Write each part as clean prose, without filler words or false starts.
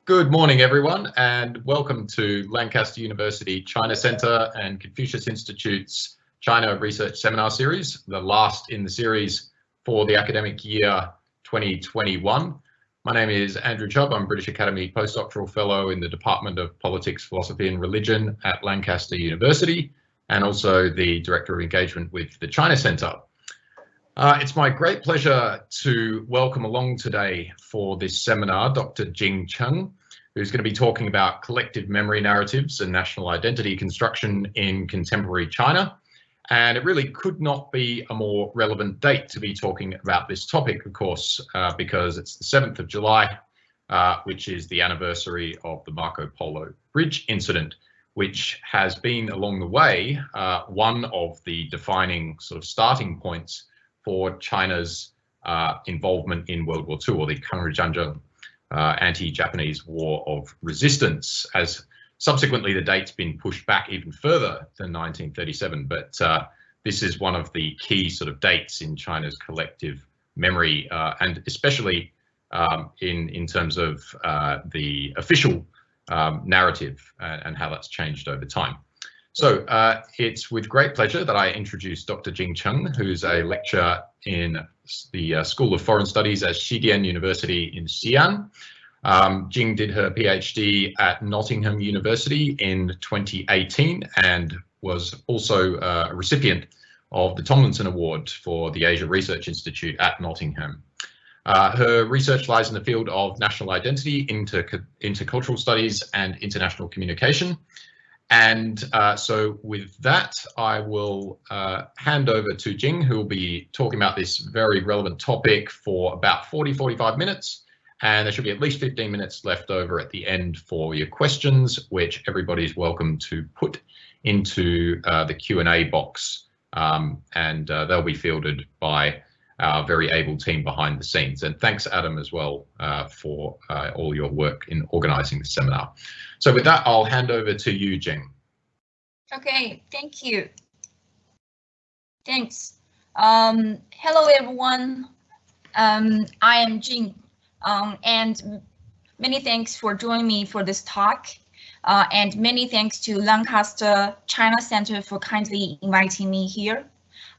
Good morning, everyone, and welcome to Lancaster University China Centre and Confucius Institute's China Research Seminar Series, the last in the series for the academic year 2021. My name is Andrew Chubb. I'm British Academy Postdoctoral Fellow in the Department of Politics, Philosophy and Religion at Lancaster University, and also the Director of Engagement with the China Centre. It's my great pleasure to welcome along today for this seminar Dr. Jing Cheng, who's going to be talking about collective memory narratives and national identity construction in contemporary China. And it really could not be a more relevant date to be talking about this topic, of course, because it's the 7th of July, which is the anniversary of the Marco Polo Bridge incident, which has been along the way one of the defining sort of starting points for China's involvement in World War II, or the Kanrujinjang anti-Japanese war of resistance, as subsequently the date's been pushed back even further than 1937. But this is one of the key sort of dates in China's collective memory, and especially in terms of the official narrative and how that's changed over time. So it's with great pleasure that I introduce Dr. Jing Cheng, who's a lecturer in the School of Foreign Studies at Xidian University in Xi'an. Jing did her PhD at Nottingham University in 2018 and was also a recipient of the Tomlinson Award for the Asia Research Institute at Nottingham. Her research lies in the field of national identity, intercultural studies and international communication. And so with that, I will hand over to Jing, who will be talking about this very relevant topic for about 40-45 minutes. And there should be at least 15 minutes left over at the end for your questions, which everybody is welcome to put into the Q&A box. And they'll be fielded by our very able team behind the scenes. And thanks, Adam, as well, for all your work in organising the seminar. So with that, I'll hand over to you, Jing. Okay, thank you. Thanks. Hello, everyone. I am Jing, and many thanks for joining me for this talk. And many thanks to Lancaster China Centre for kindly inviting me here.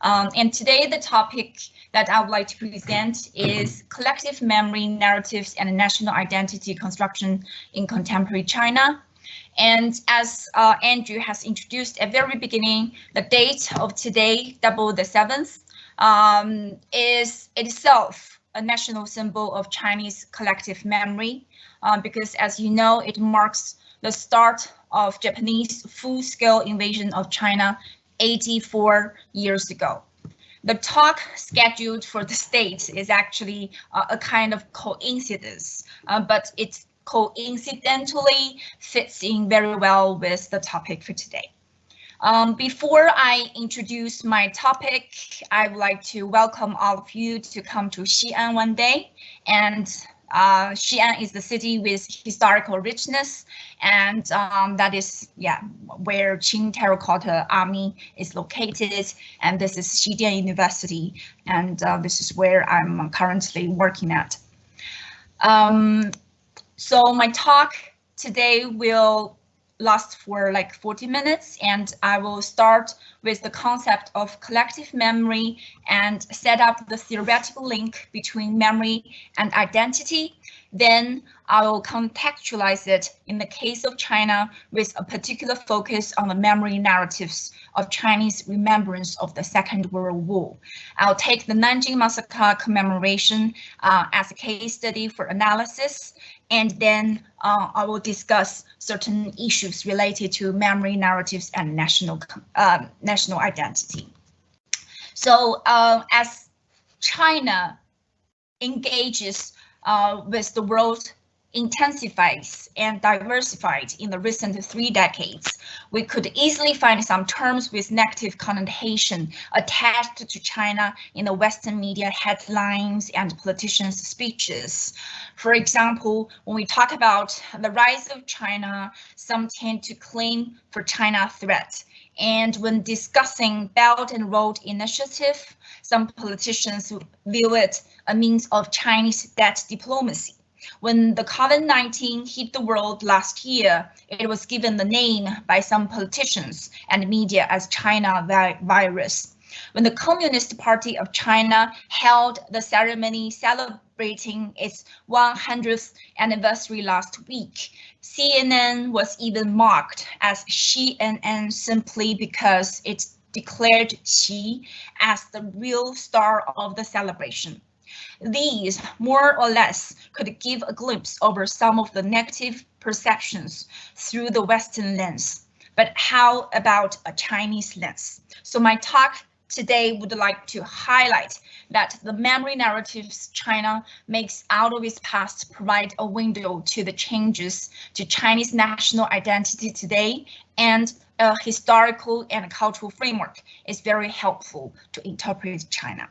And today the topic that I would like to present is collective memory narratives and national identity construction in contemporary China. And as Andrew has introduced at the very beginning, the date of today, double the 7th, is itself a national symbol of Chinese collective memory, because as you know, it marks the start of Japanese full-scale invasion of China 84 years ago. The talk scheduled for this date is actually a kind of coincidence, but it coincidentally fits in very well with the topic for today. Before I introduce my topic, I would like to welcome all of you to come to Xi'an one day. And Xi'an is the city with historical richness, and that is, where Qing Terracotta Army is located, and this is Xidian University, and this is where I'm currently working at. So my talk today will last for like 40 minutes, and I will start with the concept of collective memory and set up the theoretical link between memory and identity. Then I will contextualize it in the case of China with a particular focus on the memory narratives of Chinese remembrance of the Second World War. I'll take the Nanjing Massacre commemoration as a case study for analysis, and then I will discuss certain issues related to memory narratives and national identity. So as China engages with the world intensifies and diversified in the recent 3 decades, we could easily find some terms with negative connotation attached to China in the Western media headlines and politicians' speeches. For example, when we talk about the rise of China, some tend to claim for China threat. And when discussing Belt and Road Initiative, some politicians view it a means of Chinese debt diplomacy. When the COVID-19 hit the world last year, it was given the name by some politicians and media as China virus. When the Communist Party of China held the ceremony celebrating its 100th anniversary last week, CNN was even marked as Xidian simply because it declared Xi as the real star of the celebration. These, more or less, could give a glimpse over some of the negative perceptions through the Western lens. But how about a Chinese lens? So my talk today would like to highlight that the memory narratives China makes out of its past provide a window to the changes to Chinese national identity today, and a historical and cultural framework is very helpful to interpret China.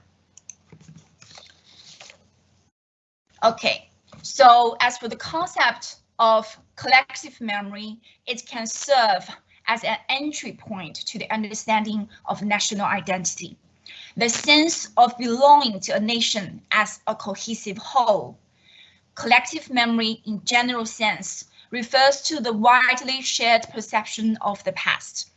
Okay, so as for the concept of collective memory, it can serve as an entry point to the understanding of national identity. The sense of belonging to a nation as a cohesive whole. Collective memory in general sense refers to the widely shared perception of the past.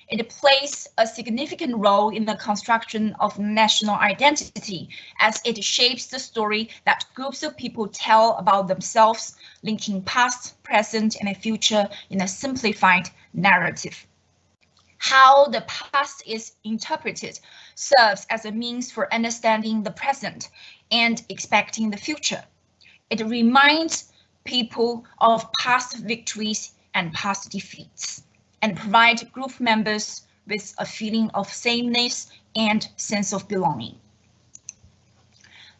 It plays a significant role in the construction of national identity as it shapes the story that groups of people tell about themselves, linking past, present, and future in a simplified narrative. How the past is interpreted serves as a means for understanding the present and expecting the future. It reminds people of past victories and past defeats, and provides group members with a feeling of sameness and sense of belonging.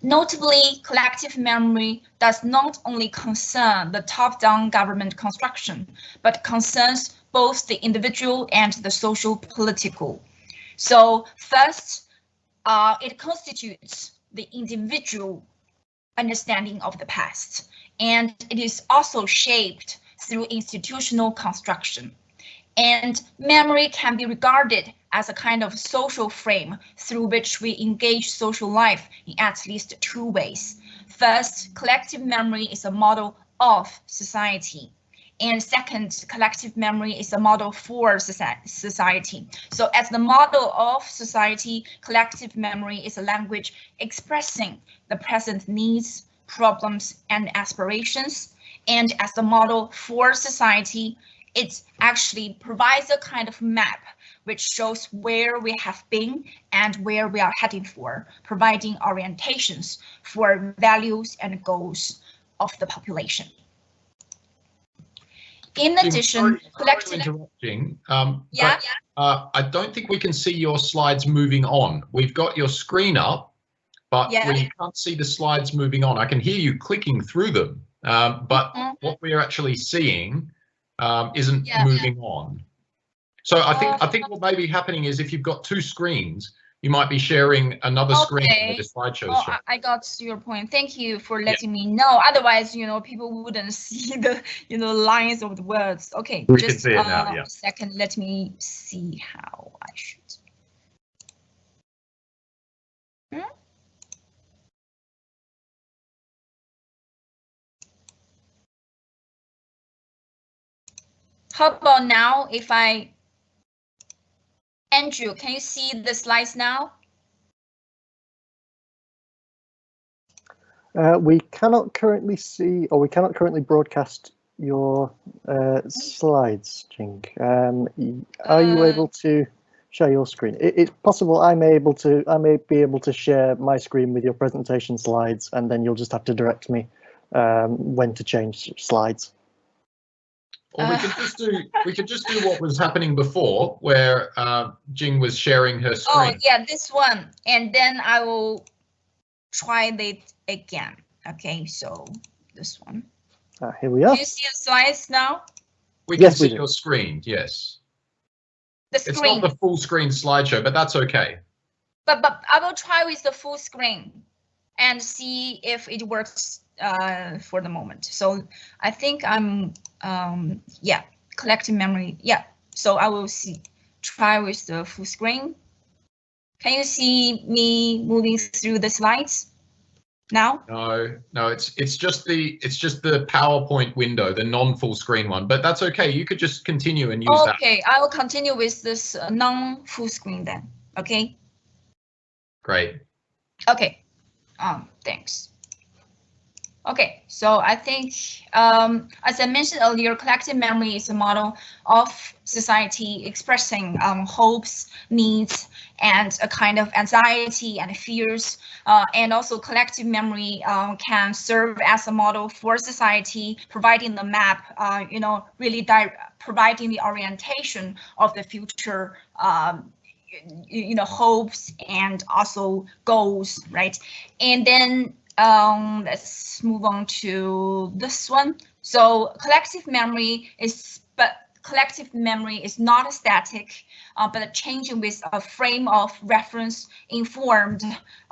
Notably, collective memory does not only concern the top-down government construction, but concerns both the individual and the social political. So first, it constitutes the individual understanding of the past, and it is also shaped through institutional construction. And memory can be regarded as a kind of social frame through which we engage social life in at least two ways. First, collective memory is a model of society. And second, collective memory is a model for society. So as the model of society, collective memory is a language expressing the present needs, problems, and aspirations. And as the model for society, it actually provides a kind of map which shows where we have been and where we are heading for, providing orientations for values and goals of the population. In addition, collective interrupting. I don't think we can see your slides moving on. We've got your screen up, but we can't see the slides moving on. I can hear you clicking through them, but what we are actually seeing isn't moving on. So I think what may be happening is if you've got two screens, you might be sharing another screen where the slideshow is showing. I got your point. Thank you for letting me know. Otherwise, people wouldn't see the, lines of the words. Okay, we just can see it now, a second. Let me see how I should. How about now if Andrew, can you see the slides now? We cannot currently see, or we cannot currently broadcast your slides, Jing. Are you able to share your screen? It's possible I may be able to share my screen with your presentation slides, and then you'll just have to direct me when to change slides. Or we could just do what was happening before, where Jing was sharing her screen. Oh yeah, this one, and then I will try it again. Okay, so this one. Here we are. Do you see the slides now? We can see your screen. Yes. The screen. It's not the full screen slideshow, but that's okay. But I will try with the full screen and see if it works for the moment. So I think I'm collective memory. Yeah. So I will try with the full screen. Can you see me moving through the slides? Now? No, it's just the PowerPoint window, the non-full screen one. But that's okay. You could just continue and use that. Okay, I will continue with this non-full screen then. Okay. Great. Okay. Thanks. Okay, so I think, as I mentioned earlier, collective memory is a model of society expressing hopes, needs, and a kind of anxiety and fears. And also collective memory can serve as a model for society, providing the map, really providing the orientation of the future, hopes and also goals, right? And then let's move on to this one. So collective memory is not static, but changing with a frame of reference informed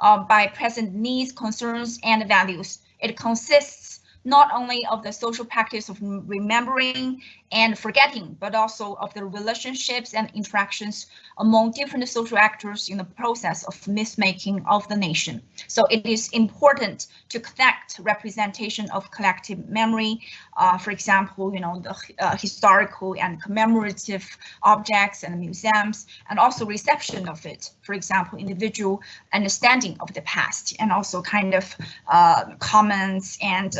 by present needs, concerns, and values. It consists not only of the social practice of remembering and forgetting, but also of the relationships and interactions among different social actors in the process of myth-making of the nation. So it is important to connect representation of collective memory, for example, the historical and commemorative objects and museums, and also reception of it, for example, individual understanding of the past, and also kind of comments and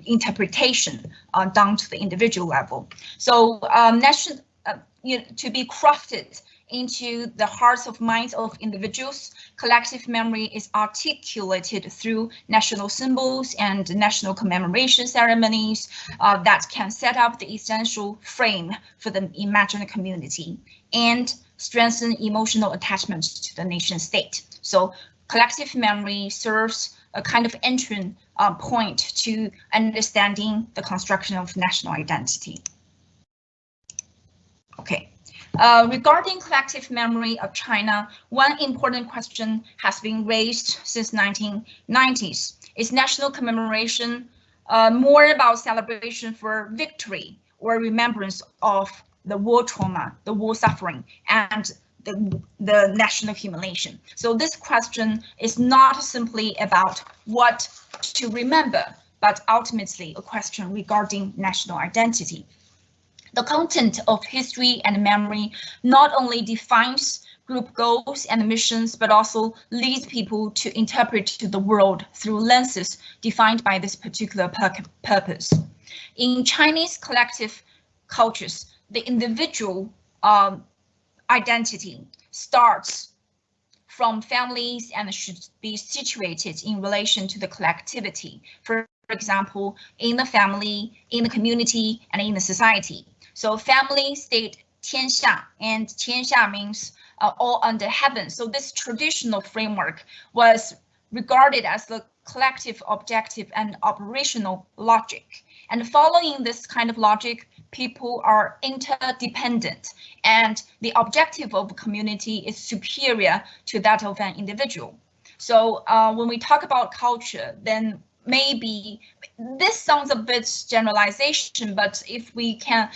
interpretation down to the individual level. So to be crafted into the hearts of minds of individuals, collective memory is articulated through national symbols and national commemoration ceremonies that can set up the essential frame for the imagined community and strengthen emotional attachment to the nation state. So collective memory serves a kind of entry point to understanding the construction of national identity. Okay. Regarding collective memory of China, one important question has been raised since 1990s. Is national commemoration more about celebration for victory or remembrance of the war trauma, the war suffering, and the national humiliation? So this question is not simply about what to remember, but ultimately a question regarding national identity. The content of history and memory not only defines group goals and missions, but also leads people to interpret the world through lenses defined by this particular purpose. In Chinese collective cultures, the individual identity starts from families and should be situated in relation to the collectivity. For example, in the family, in the community, and in the society. So family, state, 天下, and 天下 means all under heaven. So this traditional framework was regarded as the collective objective and operational logic. And following this kind of logic, people are interdependent, and the objective of a community is superior to that of an individual. So when we talk about culture, then maybe this sounds a bit generalization, but if we can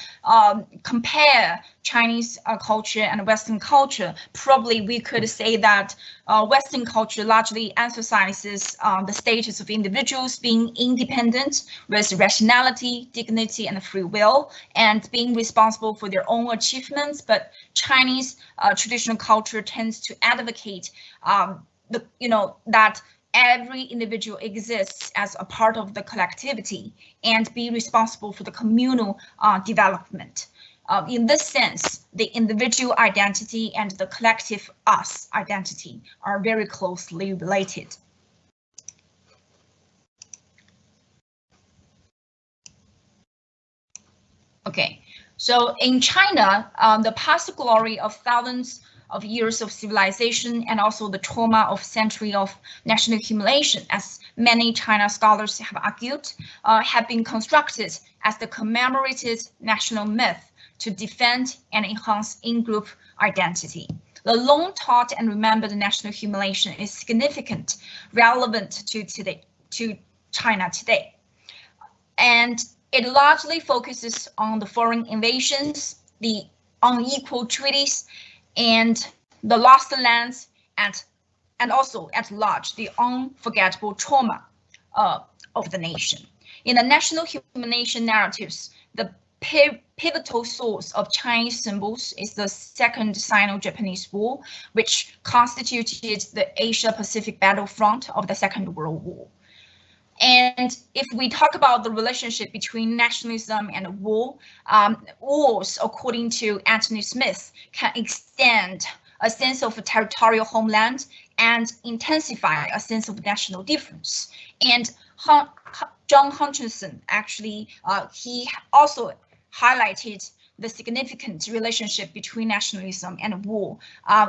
compare Chinese culture and Western culture, probably we could say that Western culture largely emphasizes the status of individuals being independent with rationality, dignity, and free will, and being responsible for their own achievements. But Chinese traditional culture tends to advocate that every individual exists as a part of the collectivity and be responsible for the communal development. In this sense, the individual identity and the collective us identity are very closely related. Okay, so in China, the past glory of thousands of years of civilization and also the trauma of century of national humiliation, as many China scholars have argued, have been constructed as the commemorated national myth to defend and enhance in-group identity. The long taught and remembered national humiliation is significant, relevant to China today. And it largely focuses on the foreign invasions, the unequal treaties, and the lost lands and and also at large the unforgettable trauma of the nation. In the national humiliation narratives, the pivotal source of Chinese symbols is the Second Sino-Japanese War, which constituted the Asia-Pacific battlefront of the Second World War. And if we talk about the relationship between nationalism and war, wars, according to Anthony Smith, can extend a sense of a territorial homeland and intensify a sense of national difference. And John Hutchinson, actually, he also highlighted the significant relationship between nationalism and war,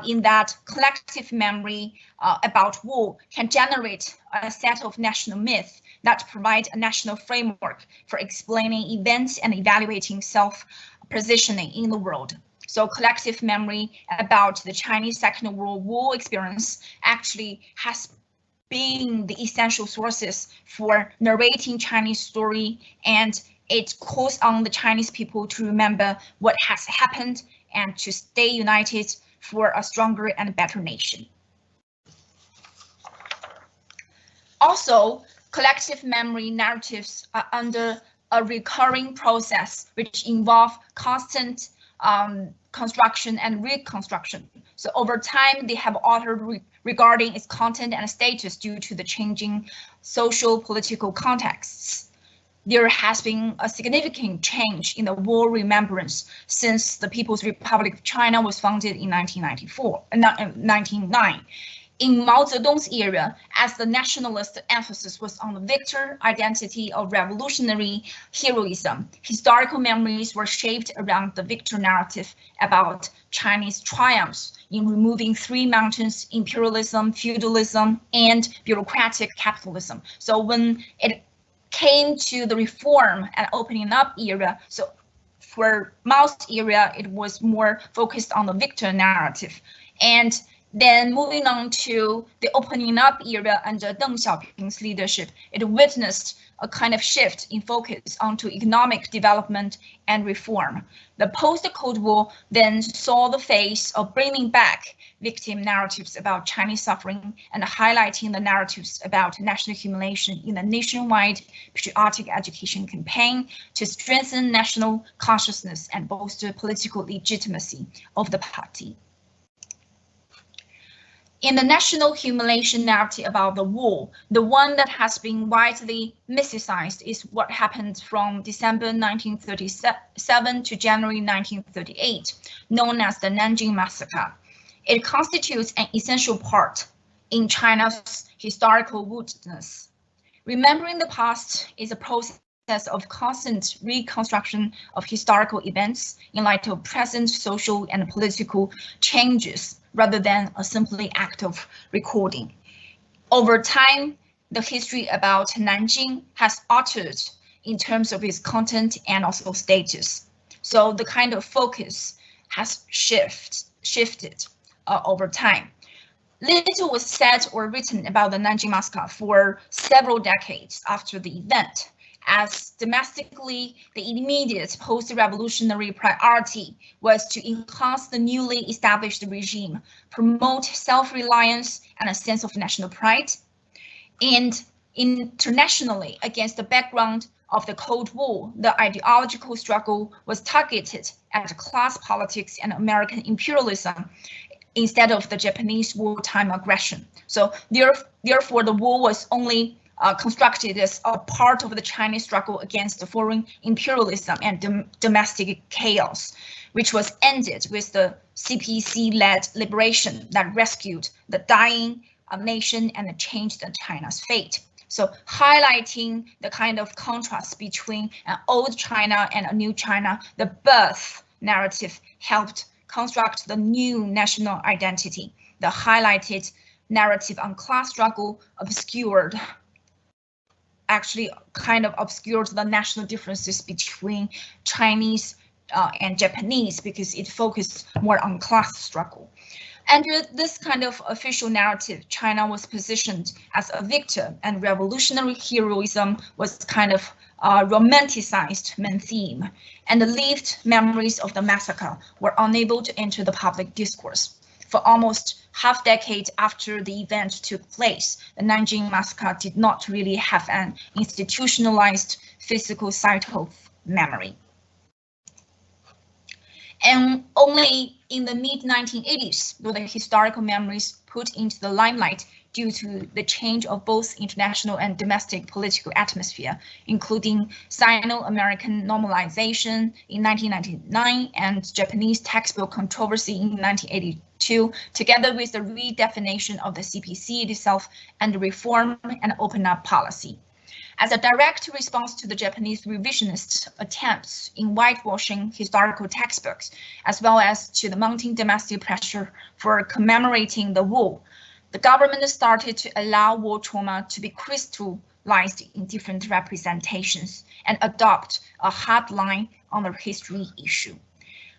in that collective memory about war can generate a set of national myths that provide a national framework for explaining events and evaluating self-positioning in the world. So collective memory about the Chinese Second World War experience actually has been the essential sources for narrating Chinese story, and it calls on the Chinese people to remember what has happened and to stay united for a stronger and better nation. Also, collective memory narratives are under a recurring process which involve constant construction and reconstruction. So over time, they have altered regarding its content and status due to the changing social political contexts. There has been a significant change in the war remembrance since the People's Republic of China was founded in 1909. In Mao Zedong's era, as the nationalist emphasis was on the victor identity of revolutionary heroism, historical memories were shaped around the victor narrative about Chinese triumphs in removing three mountains: imperialism, feudalism, and bureaucratic capitalism. So when it came to the reform and opening up era, so for Mao's era, it was more focused on the victor narrative. And then moving on to the opening up era under Deng Xiaoping's leadership, it witnessed a kind of shift in focus onto economic development and reform. The post-Cold War then saw the phase of bringing back victim narratives about Chinese suffering and highlighting the narratives about national humiliation in a nationwide patriotic education campaign to strengthen national consciousness and bolster political legitimacy of the party. In the national humiliation narrative about the war, the one that has been widely mythicized is what happened from December 1937 to January 1938, known as the Nanjing Massacre. It constitutes an essential part in China's historical rootedness. Remembering the past is a process of constant reconstruction of historical events in light of present social and political changes, rather than a simply act of recording. Over time, the history about Nanjing has altered in terms of its content and also status. So the kind of focus has shifted over time. Little was said or written about the Nanjing Massacre for several decades after the event, as domestically, the immediate post-revolutionary priority was to enhance the newly established regime, promote self-reliance and a sense of national pride. And internationally, against the background of the Cold War, the ideological struggle was targeted at class politics and American imperialism instead of the Japanese wartime aggression. So therefore, the war was only constructed as a part of the Chinese struggle against the foreign imperialism and domestic chaos, which was ended with the CPC-led liberation that rescued the dying nation and changed China's fate. So highlighting the kind of contrast between an old China and a new China, the birth narrative helped construct the new national identity. The highlighted narrative on class struggle actually kind of obscured the national differences between Chinese and Japanese because it focused more on class struggle. Under this kind of official narrative, China was positioned as a victor and revolutionary heroism was kind of romanticized main theme, and the lived memories of the massacre were unable to enter the public discourse. for almost half decade after the event took place, the Nanjing massacre did not really have an institutionalized physical site of memory. And only in the mid-1980s were the historical memories put into the limelight due to the change of both international and domestic political atmosphere, including Sino-American normalization in 1999 and Japanese textbook controversy in 1982, together with the redefinition of the CPC itself and the reform and open-up policy. As a direct response to the Japanese revisionist attempts in whitewashing historical textbooks, as well as to the mounting domestic pressure for commemorating the war, the government started to allow war trauma to be crystallized in different representations and adopt a hard line on the history issue.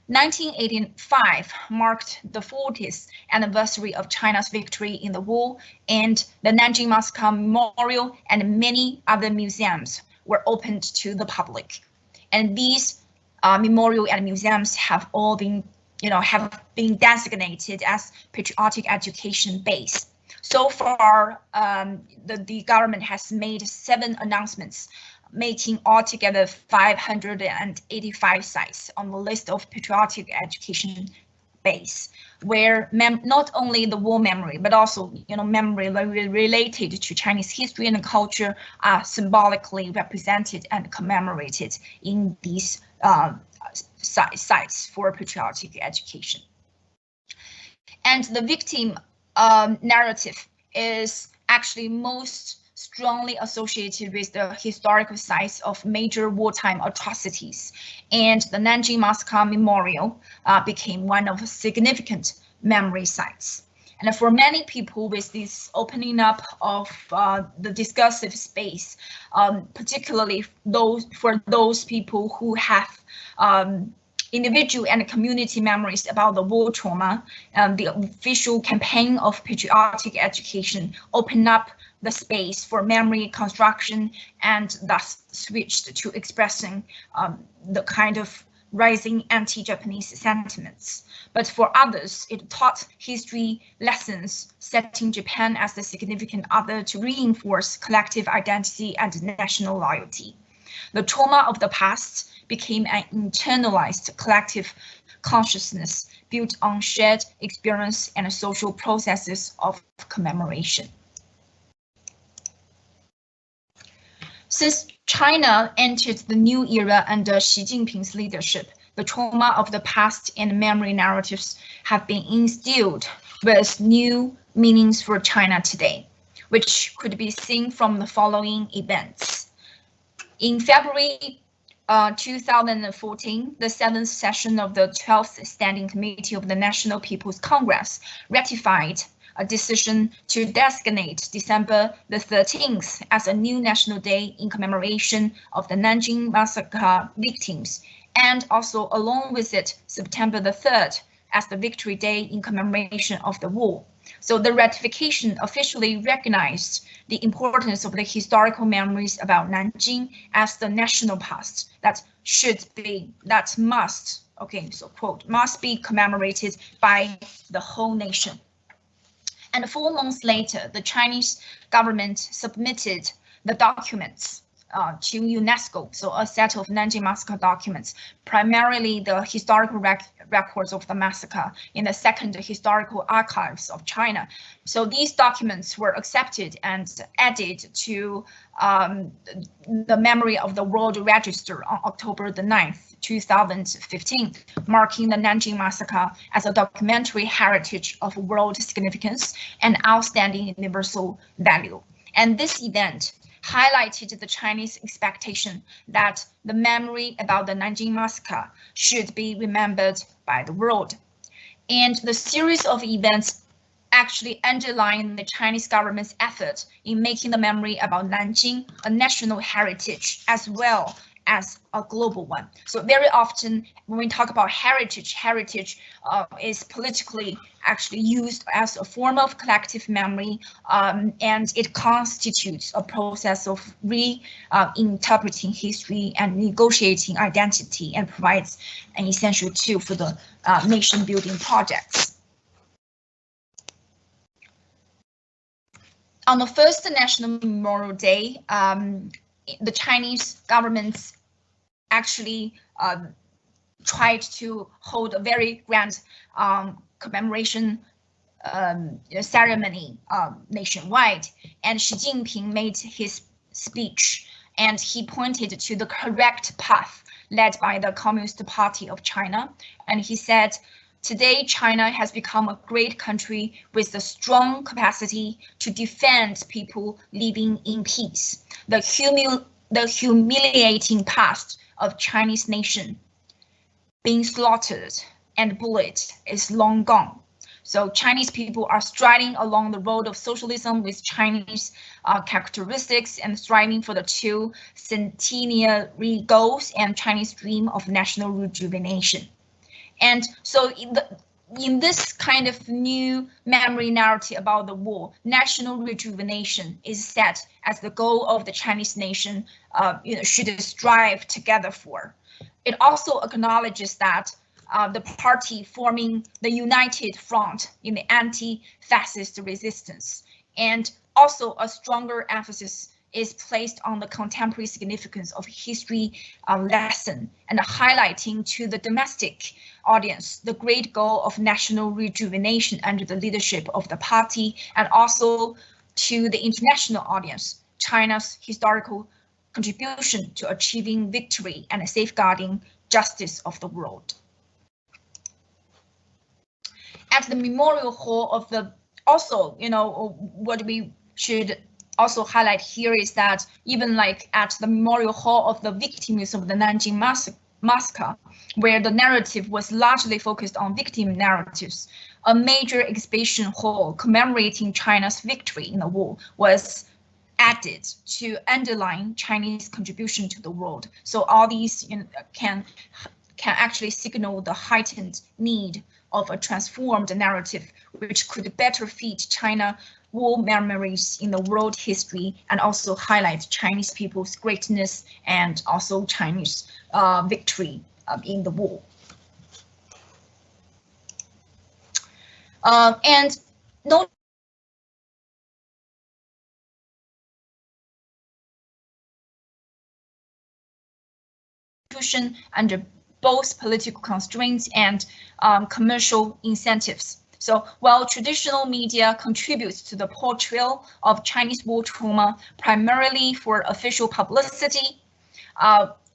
1985 marked the 40th anniversary of China's victory in the war, and the Nanjing Massacre Memorial and many other museums were opened to the public. And these memorial and museums have all been, designated as patriotic education base. So far, the government has made 7 announcements, making altogether 585 sites on the list of patriotic education base, where not only the war memory, but also memory related to Chinese history and culture are symbolically represented and commemorated in these sites for patriotic education. And the victim narrative is actually most strongly associated with the historical sites of major wartime atrocities, and the Nanjing Massacre Memorial became one of the memory sites. And for many people, with this opening up of the discursive space, particularly for those people who have individual and community memories about the war trauma, the official campaign of patriotic education opened up the space for memory construction and thus switched to expressing the kind of rising anti-Japanese sentiments. But for others, it taught history lessons, setting Japan as the significant other to reinforce collective identity and national loyalty. The trauma of the past became an internalized collective consciousness built on shared experience and social processes of commemoration. Since China entered the new era under Xi Jinping's leadership, the trauma of the past and memory narratives have been instilled with new meanings for China today, which could be seen from the following events. In February 2014, the 7th session of the 12th Standing Committee of the National People's Congress ratified a decision to designate December the 13th as a new national day in commemoration of the Nanjing Massacre victims, and also along with it, September the 3rd as the Victory Day in commemoration of the war. So the ratification officially recognized the importance of the historical memories about Nanjing as the national past that must, so quote, must be commemorated by the whole nation. And 4 months later, the Chinese government submitted the documents to UNESCO, so a set of Nanjing Massacre documents, primarily the historical records of the massacre in the Second Historical Archives of China. So these documents were accepted and added to the memory of the World Register on October the 9th, 2015, marking the Nanjing Massacre as a documentary heritage of world significance and outstanding universal value. And this event highlighted the Chinese expectation that the memory about the Nanjing Massacre should be remembered by the world. And the series of events actually underline the Chinese government's effort in making the memory about Nanjing a national heritage as well as a global one. So very often when we talk about heritage is politically actually used as a form of collective memory, and it constitutes a process of reinterpreting history and negotiating identity, and provides an essential tool for the nation building projects. On the first National Memorial Day, the Chinese government actually tried to hold a very grand commemoration ceremony nationwide, and Xi Jinping made his speech, and he pointed to the correct path led by the Communist Party of China, and he said, "Today, China has become a great country with a strong capacity to defend people living in peace. The humiliating past of Chinese nation being slaughtered and bullied is long gone." So Chinese people are striding along the road of socialism with Chinese characteristics and striving for the two centenary goals and Chinese dream of national rejuvenation. And so in this kind of new memory narrative about the war, national rejuvenation is set as the goal of the Chinese nation should strive together for. It also acknowledges that the party forming the united front in the anti-fascist resistance, and also a stronger emphasis is placed on the contemporary significance of history lesson and highlighting to the domestic audience the great goal of national rejuvenation under the leadership of the party, and also to the international audience, China's historical contribution to achieving victory and safeguarding justice of the world. At the Memorial Hall of the, also, what we should also highlight here is that even like at the Memorial Hall of the victims of the Nanjing Massacre, where the narrative was largely focused on victim narratives, a major exhibition hall commemorating China's victory in the war was added to underline Chinese contribution to the world. So all these can actually signal the heightened need of a transformed narrative, which could better fit China war memories in the world history and also highlight Chinese people's greatness and also Chinese victory in the war. And no under both political constraints and commercial incentives. So while traditional media contributes to the portrayal of Chinese war trauma primarily for official publicity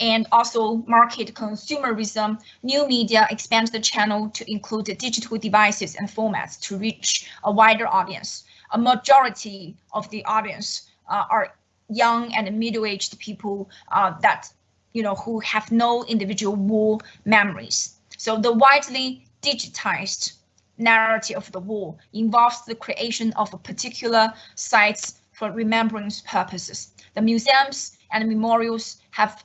and also market consumerism, new media expands the channel to include digital devices and formats to reach a wider audience. A majority of the audience are young and middle-aged people who have no individual war memories. So the widely digitized narrative of the war involves the creation of particular sites for remembrance purposes. The museums and memorials have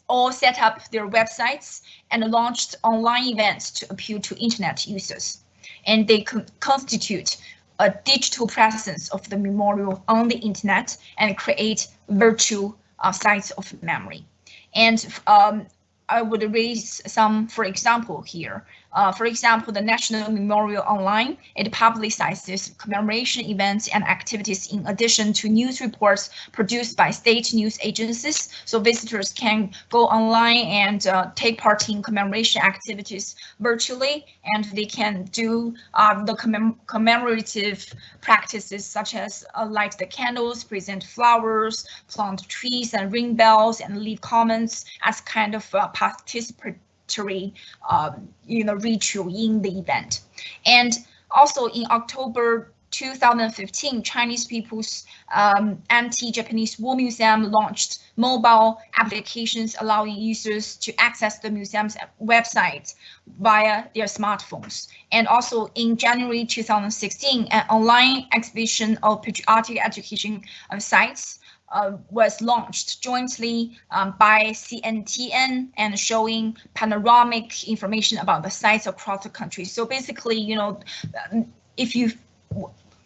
all set up their websites and launched online events to appeal to internet users. And they constitute a digital presence of the memorial on the internet and create virtual sites of memory. And I would raise some, for example, here. For example, the National Memorial Online, it publicizes commemoration events and activities in addition to news reports produced by state news agencies. So visitors can go online and take part in commemoration activities virtually, and they can do the commemorative practices such as light the candles, present flowers, plant trees and ring bells, and leave comments as kind of participatory ritual in the event. And also in October 2015, Chinese People's Anti-Japanese War Museum launched mobile applications allowing users to access the museum's website via their smartphones. And also in January 2016, an online exhibition of patriotic education sites was launched jointly by CNTN and showing panoramic information about the sites across the country. So basically, if you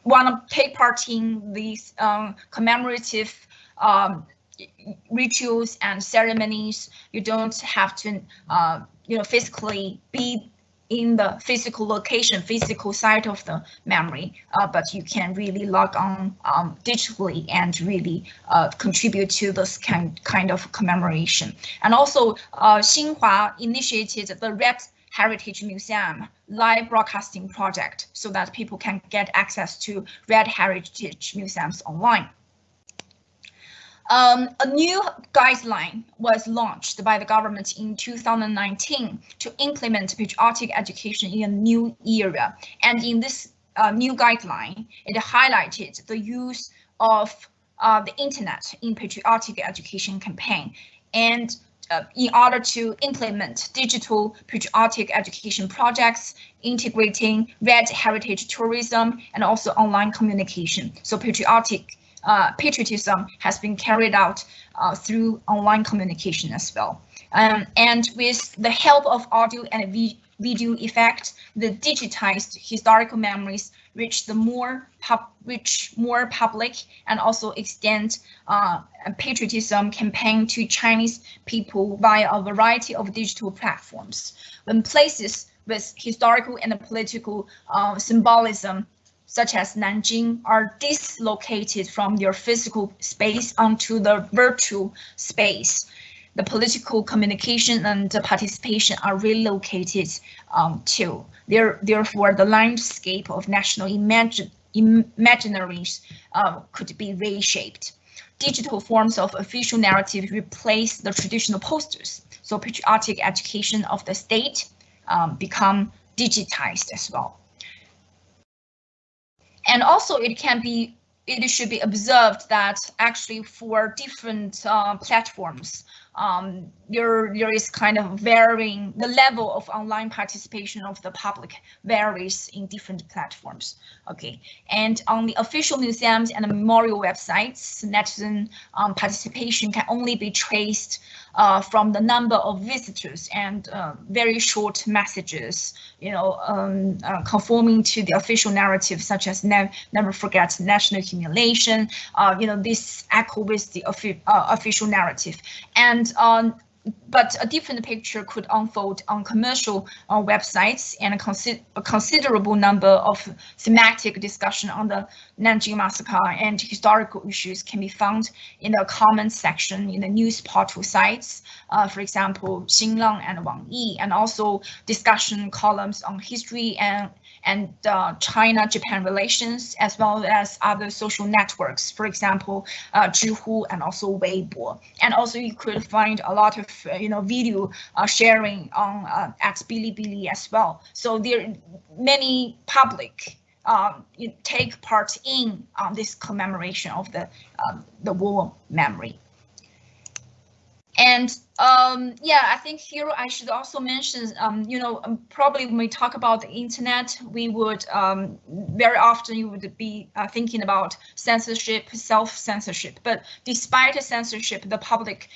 want to take part in these commemorative rituals and ceremonies, you don't have to, physically be in the physical location, physical site of the memory, but you can really log on digitally and really contribute to this kind of commemoration. And also, Xinhua initiated the Red Heritage Museum live broadcasting project so that people can get access to Red Heritage Museums online. A new guideline was launched by the government in 2019 to implement patriotic education in a new era. And in this new guideline, it highlighted the use of the internet in patriotic education campaign. And in order to implement digital patriotic education projects, integrating Red Heritage tourism and also online communication. So patriotism has been carried out through online communication as well. And with the help of audio and video effect, the digitized historical memories reach more public and also extend patriotism campaign to Chinese people via a variety of digital platforms. When places with historical and political symbolism such as Nanjing, are dislocated from their physical space onto the virtual space, the political communication and the participation are relocated too. Therefore, the landscape of national imaginaries could be reshaped. Digital forms of official narrative replace the traditional posters, so patriotic education of the state become digitized as well. And also it should be observed that actually for different platforms, there is kind of varying, the level of online participation of the public varies in different platforms. Okay, and on the official museums and the memorial websites, netizen participation can only be traced from the number of visitors and very short messages, conforming to the official narrative, such as never forget national humiliation. This echo with the official narrative, and but a different picture could unfold on commercial websites, and a considerable number of thematic discussion on the Nanjing massacre and historical issues can be found in the comments section in the news portal sites, for example, Xinlang and Wang Yi, and also discussion columns on history and China-Japan relations, as well as other social networks, for example, Zhihu and also Weibo. And also you could find a lot of video sharing on at Bilibili as well. So there many public take part in this commemoration of the war memory. And yeah, I think here I should also mention, probably when we talk about the internet, we would very often you would be thinking about censorship, self-censorship. But despite censorship, the public,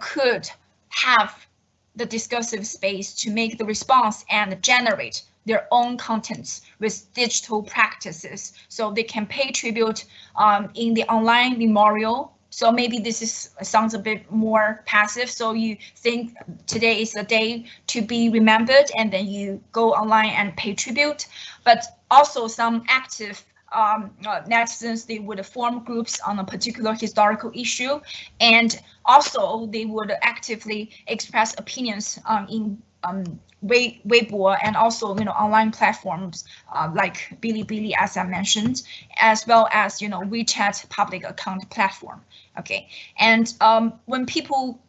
could have the discursive space to make the response and generate their own contents with digital practices, so they can pay tribute in the online memorial. So maybe this sounds a bit more passive. So you think today is a day to be remembered, and then you go online and pay tribute. But also some active netizens, they would form groups on a particular historical issue, and also they would actively express opinions in Weibo and also online platforms like Bilibili, as I mentioned, as well as WeChat public account platform. Okay, and when people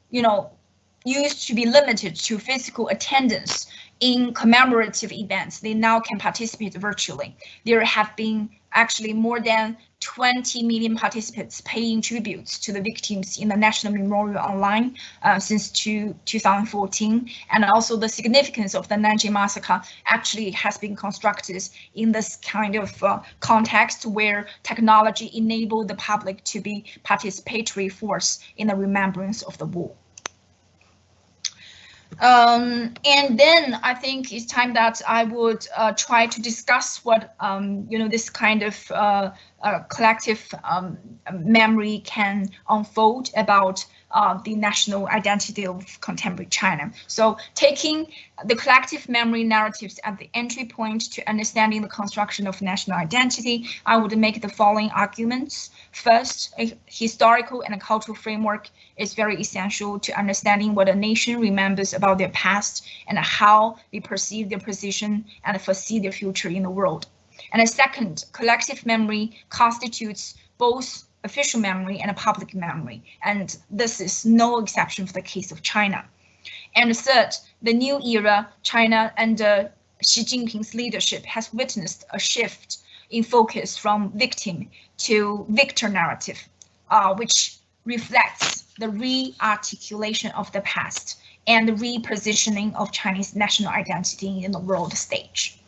used to be limited to physical attendance in commemorative events, they now can participate virtually. There have been actually more than 20 million participants paying tributes to the victims in the National Memorial Online since 2014. And also the significance of the Nanjing Massacre actually has been constructed in this kind of context where technology enabled the public to be participatory force in the remembrance of the war. And then I think it's time that I would try to discuss what this kind of collective memory can unfold about the national identity of contemporary China. So taking the collective memory narratives at the entry point to understanding the construction of national identity, I would make the following arguments. First, a historical and a cultural framework is very essential to understanding what a nation remembers about their past and how they perceive their position and foresee their future in the world. And a second, collective memory constitutes both official memory and a public memory, and this is no exception for the case of China. And third, the new era, China under Xi Jinping's leadership has witnessed a shift in focus from victim to victor narrative, which reflects the re-articulation of the past and the repositioning of Chinese national identity in the world stage.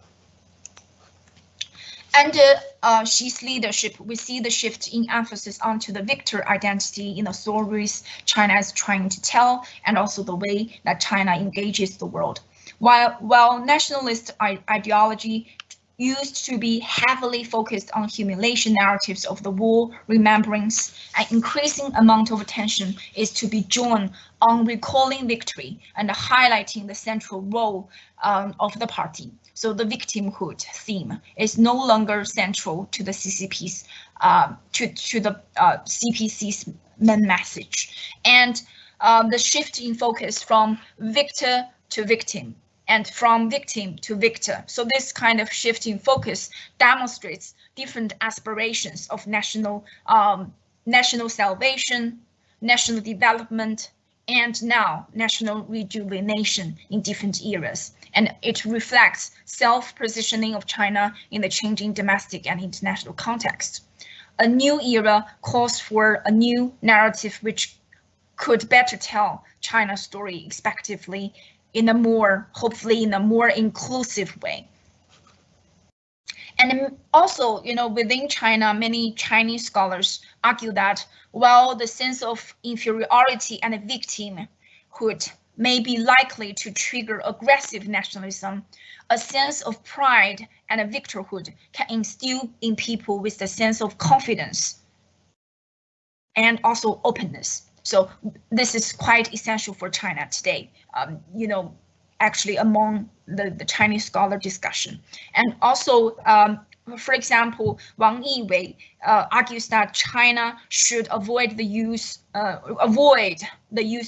Under Xi's leadership, we see the shift in emphasis onto the victor identity in the stories China is trying to tell, and also the way that China engages the world. While nationalist ideology used to be heavily focused on humiliation narratives of the war remembrance, an increasing amount of attention is to be drawn on recalling victory and highlighting the central role of the party. So the victimhood theme is no longer central to the CCP's CPC's main message, and the shift in focus from victor to victim and from victim to victor. So this kind of shift in focus demonstrates different aspirations of national salvation, national development, and now national rejuvenation in different eras. And it reflects self-positioning of China in the changing domestic and international context. A new era calls for a new narrative which could better tell China's story effectively in a more, hopefully in a more inclusive way. And also, within China, many Chinese scholars argue that while the sense of inferiority and victimhood may be likely to trigger aggressive nationalism, a sense of pride and victorhood can instill in people with the sense of confidence and also openness. So this is quite essential for China today, actually among the Chinese scholar discussion. And also, for example, Wang Yiwei argues that China should avoid the use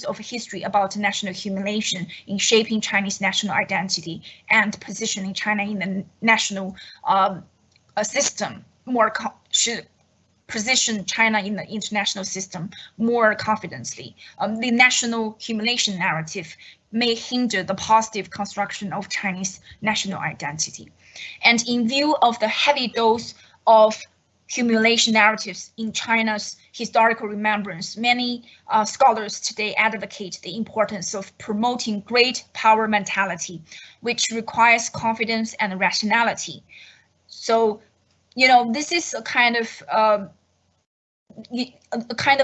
of history about national humiliation in shaping Chinese national identity and positioning China in the national system should position China in the international system more confidently. The national humiliation narrative may hinder the positive construction of Chinese national identity. And in view of the heavy dose of humiliation narratives in China's historical remembrance, many scholars today advocate the importance of promoting great power mentality, which requires confidence and rationality. So, this is a kind of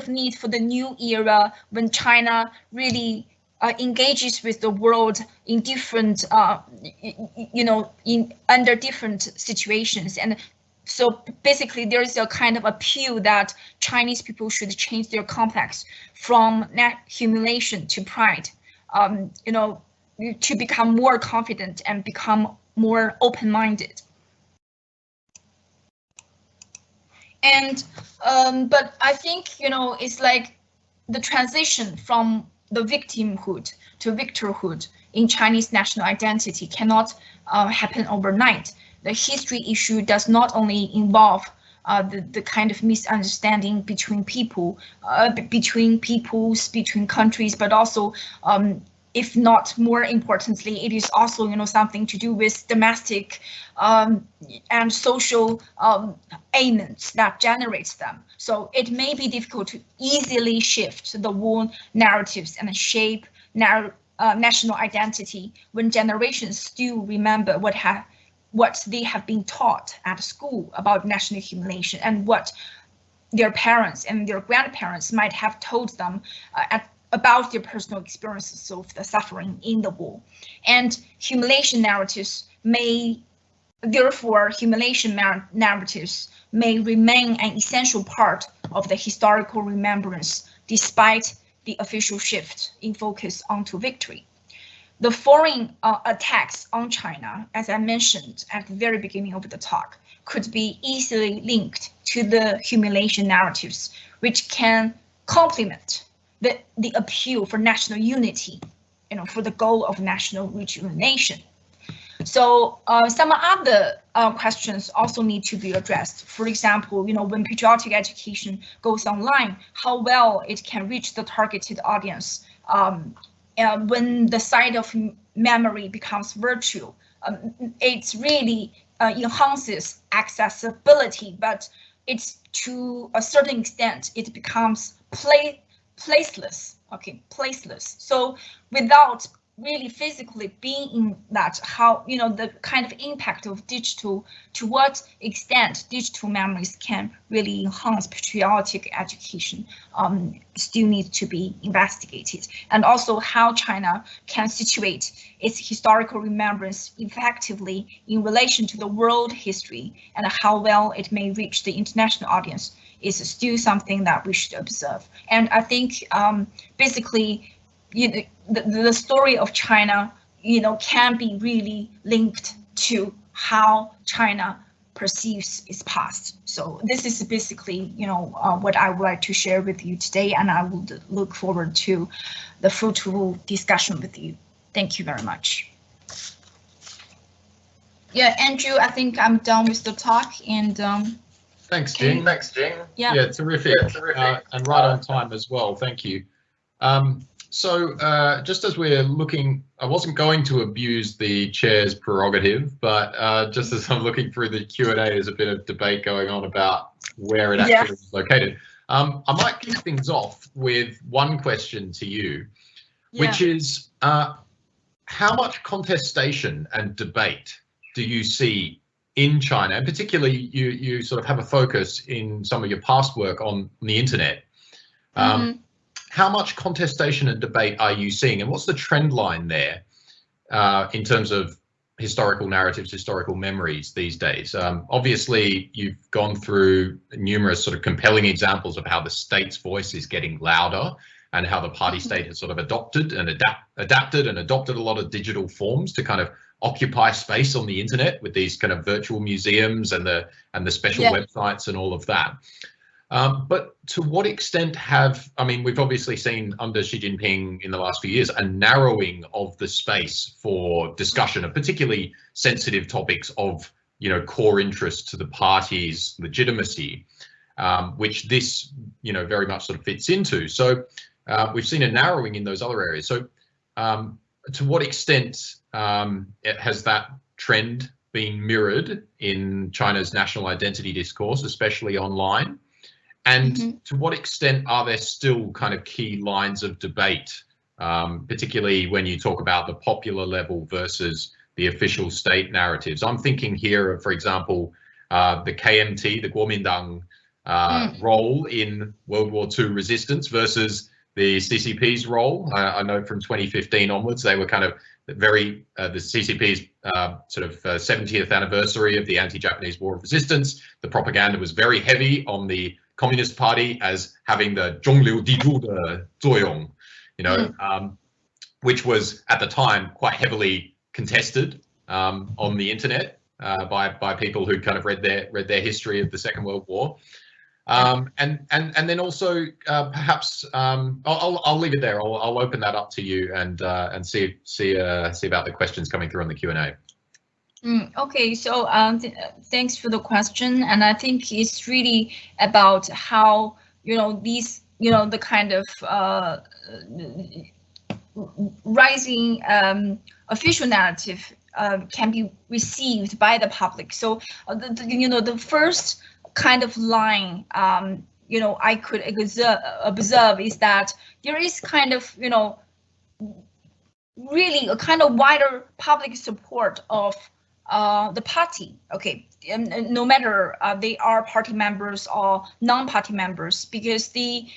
need for the new era when China really engages with the world in different, under different situations. And so basically there is a kind of appeal that Chinese people should change their complex from humiliation to pride, to become more confident and become more open-minded. And but I think it's like the transition from the victimhood to victorhood in Chinese national identity cannot happen overnight. The history issue does not only involve the kind of misunderstanding between people, between peoples, between countries, but also, if not more importantly, it is also something to do with domestic and social elements that generates them. So it may be difficult to easily shift the war narratives and shape national identity when generations still remember what they have been taught at school about national humiliation and what their parents and their grandparents might have told them about their personal experiences of the suffering in the war. And humiliation narratives may remain an essential part of the historical remembrance despite the official shift in focus onto victory. The foreign attacks on China, as I mentioned at the very beginning of the talk, could be easily linked to the humiliation narratives, which can complement the appeal for national unity, for the goal of national rejuvenation. So some other questions also need to be addressed. For example, when patriotic education goes online, how well it can reach the targeted audience. When the side of memory becomes virtual, it really enhances accessibility, but it's to a certain extent, it becomes placeless. Okay, placeless. So without really physically being in that, how, the kind of impact of digital, to what extent digital memories can really enhance patriotic education still needs to be investigated. And also how China can situate its historical remembrance effectively in relation to the world history, and how well it may reach the international audience is still something that we should observe. And I think basically, the story of China, can be really linked to how China perceives its past. So this is basically, what I would like to share with you today, and I would look forward to the fruitful discussion with you. Thank you very much. Yeah, Andrew, I think I'm done with the talk, and thanks, Jing. Yeah, terrific. And right on time as well. Thank you. So just as we're looking, I wasn't going to abuse the chair's prerogative, but just as I'm looking through the Q&A, there's a bit of debate going on about where it actually is located. I might kick things off with one question to you, which is how much contestation and debate do you see in China? And particularly, you sort of have a focus in some of your past work on the internet. How much contestation and debate are you seeing, and what's the trend line there in terms of historical narratives, historical memories these days? Obviously, you've gone through numerous sort of compelling examples of how the state's voice is getting louder, and how the party state has sort of adopted and adopted a lot of digital forms to kind of occupy space on the internet with these kind of virtual museums and the special websites and all of that. But to what extent we've obviously seen under Xi Jinping in the last few years a narrowing of the space for discussion of particularly sensitive topics of, core interest to the party's legitimacy, which this, very much sort of fits into. So we've seen a narrowing in those other areas. So to what extent has that trend been mirrored in China's national identity discourse, especially online? And to what extent are there still kind of key lines of debate, particularly when you talk about the popular level versus the official state narratives? I'm thinking here of, for example, the KMT, the Kuomintang role in World War II resistance versus the CCP's role. I know from 2015 onwards, they were kind of the CCP's sort of 70th anniversary of the anti-Japanese War of Resistance. The propaganda was very heavy on the Communist Party as having the 中流砥柱的作用, which was at the time quite heavily contested on the internet by people who kind of read their history of the Second World War. And then also perhaps I'll leave it there. I'll open that up to you and see about the questions coming through on the Q&A. Okay, so thanks for the question, and I think it's really about how these the kind of rising official narrative can be received by the public. So the first kind of line I could observe is that there is kind of really a kind of wider public support of the party, okay, no matter they are party members or non-party members, because I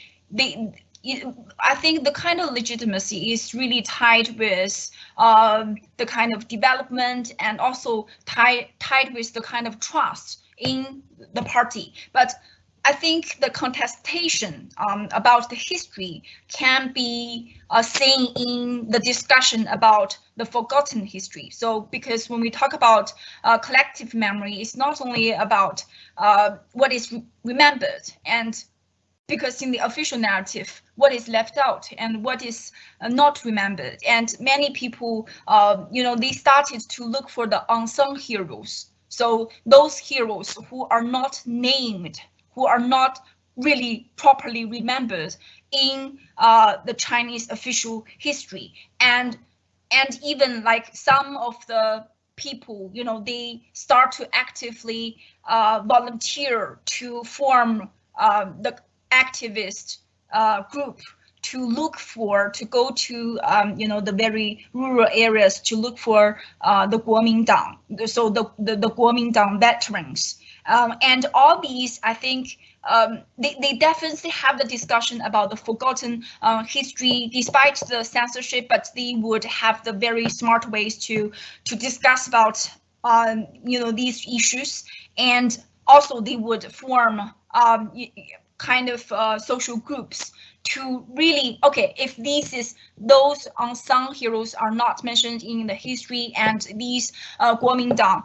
think the kind of legitimacy is really tied with the kind of development, and also tied with the kind of trust in the party. But I think the contestation about the history can be seen in the discussion about the forgotten history. So because when we talk about collective memory, it's not only about what is remembered, and because in the official narrative, what is left out and what is not remembered. And many people, they started to look for the unsung heroes. So those heroes who are not named, who are not really properly remembered in the Chinese official history. And even like some of the people, they start to actively volunteer to form the activist group to go to the very rural areas to look for the Kuomintang, so the Kuomintang veterans, and all these, I think they definitely have the discussion about the forgotten history despite the censorship, but they would have the very smart ways to discuss about these issues, and also they would form kind of social groups to really, okay, if those unsung heroes are not mentioned in the history, and these Kuomintang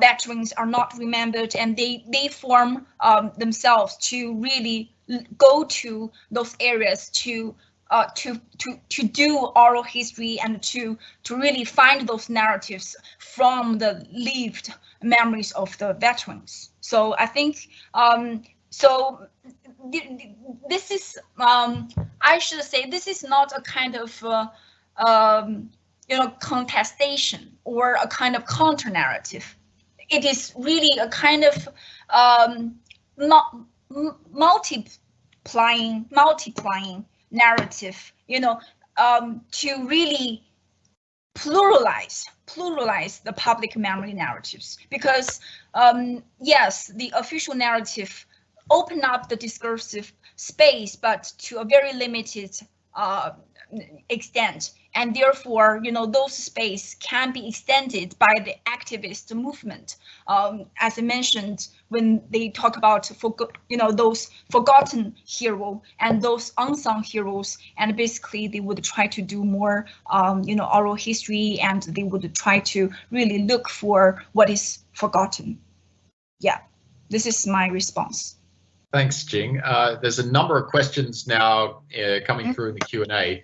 veterans are not remembered, and they form themselves to really go to those areas to do oral history and to really find those narratives from the lived memories of the veterans. So I think this is, I should say, this is not a kind of contestation or a kind of counter narrative. It is really a kind of multiplying narrative, to really pluralize the public memory narratives, because yes, the official narrative open up the discursive space, but to a very limited extent, and therefore, those space can be extended by the activist movement. As I mentioned, when they talk about those forgotten hero and those unsung heroes, and basically they would try to do more, oral history, and they would try to really look for what is forgotten. Yeah, this is my response. Thanks, Jing. There's a number of questions now coming through in the Q&A.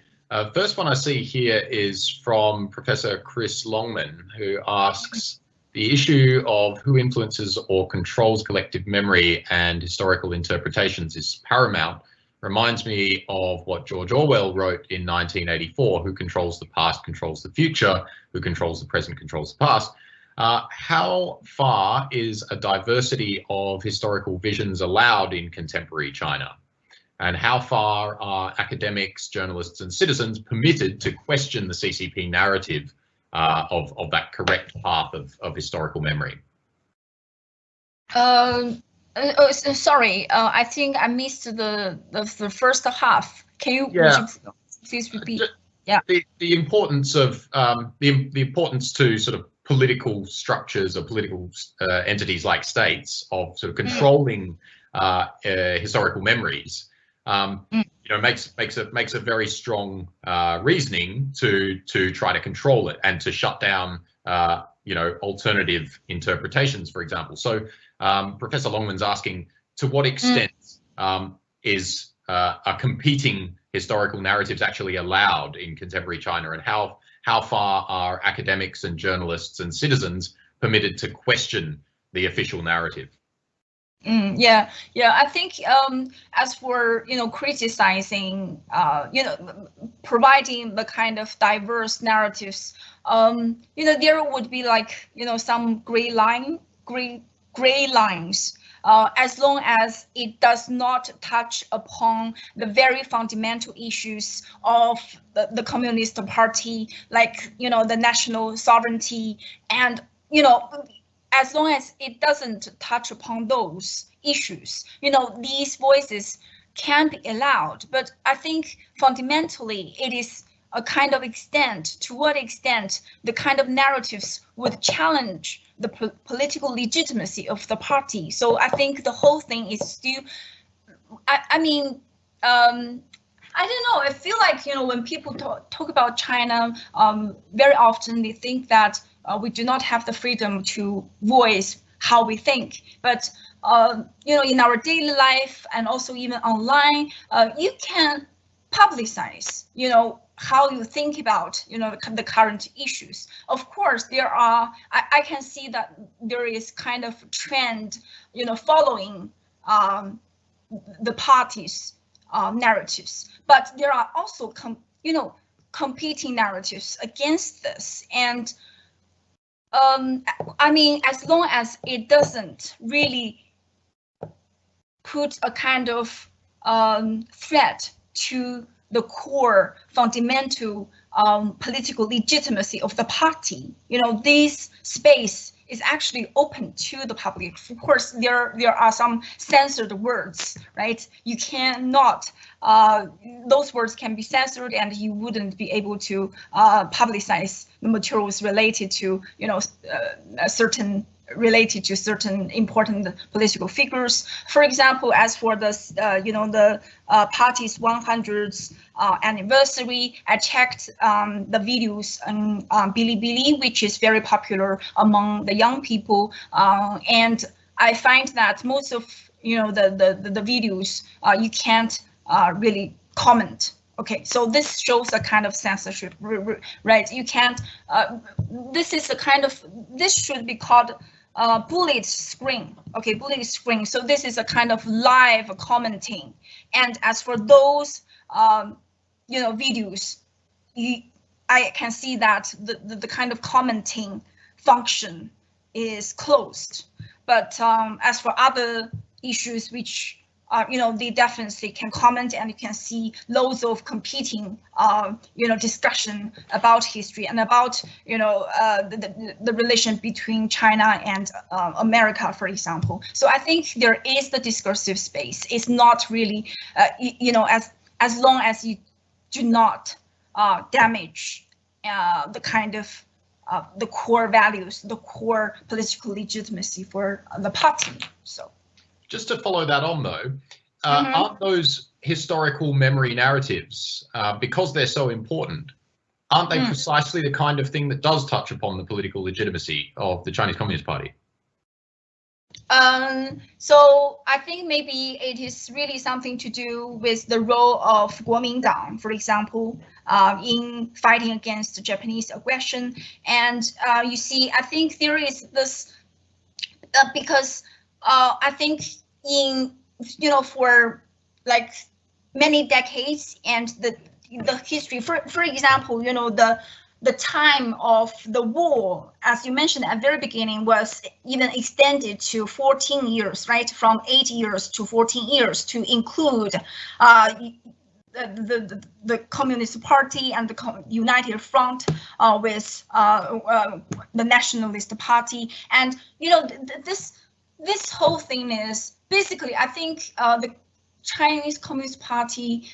First one I see here is from Professor Chris Longman, who asks, the issue of who influences or controls collective memory and historical interpretations is paramount. Reminds me of what George Orwell wrote in 1984, who controls the past controls the future, who controls the present controls the past. How far is a diversity of historical visions allowed in contemporary China? And how far are academics, journalists, and citizens permitted to question the CCP narrative of that correct path of historical memory? Sorry, I think I missed the first half. Can you, would you please repeat? The importance of the importance to sort of political structures or political entities like states of sort of controlling historical memories, makes a very strong reasoning to try to control it and to shut down alternative interpretations, for example. So Professor Longman's asking, to what extent is a competing historical narratives actually allowed in contemporary China, and how far are academics and journalists and citizens permitted to question the official narrative? Yeah, I think as for criticizing, providing the kind of diverse narratives, there would be like some gray lines. As long as it does not touch upon the very fundamental issues of the Communist Party, like the national sovereignty, and as long as it doesn't touch upon those issues, these voices can be allowed. But I think fundamentally it is a kind of extent, to what extent the kind of narratives would challenge the political legitimacy of the party. So I think the whole thing is still, I mean, I don't know. I feel like, when people talk about China, very often they think that we do not have the freedom to voice how we think. But, in our daily life and also even online, you can publicize, how you think about, the current issues. Of course, there are, I can see that there is kind of trend, following the party's narratives, but there are also competing narratives against this. And I mean, as long as it doesn't really put a kind of threat to the core fundamental political legitimacy of the party, this space is actually open to the public. Of course, there are some censored words, right? You cannot, those words can be censored, and you wouldn't be able to publicize the materials related to, related to certain important political figures. For example, as for this, the party's 100th anniversary, I checked the videos on Bilibili, which is very popular among the young people, and I find that most of the videos you can't really comment. Okay, so this shows a kind of censorship, right? You can't. This is a kind of. This should be called bullet screen. Okay, bullet screen. So this is a kind of live commenting. And as for those, videos, I can see that the kind of commenting function is closed. But as for other issues, which they definitely can comment, and you can see loads of competing, discussion about history and about, the relation between China and America, for example. So I think there is the discursive space. It's not really, as long as you do not damage the kind of the core values, the core political legitimacy for the party. So. Just to follow that on, though, aren't those historical memory narratives, because they're so important, aren't they precisely the kind of thing that does touch upon the political legitimacy of the Chinese Communist Party? So I think maybe it is really something to do with the role of Kuomintang, for example, in fighting against Japanese aggression. And you see, I think there is this, because I think for like many decades, and the history, for example, the time of the war, as you mentioned at the very beginning, was even extended to 14 years, right? From 8 years to 14 years, to include the Communist Party and the United Front with the Nationalist Party. And this whole thing is basically, I think the Chinese Communist Party,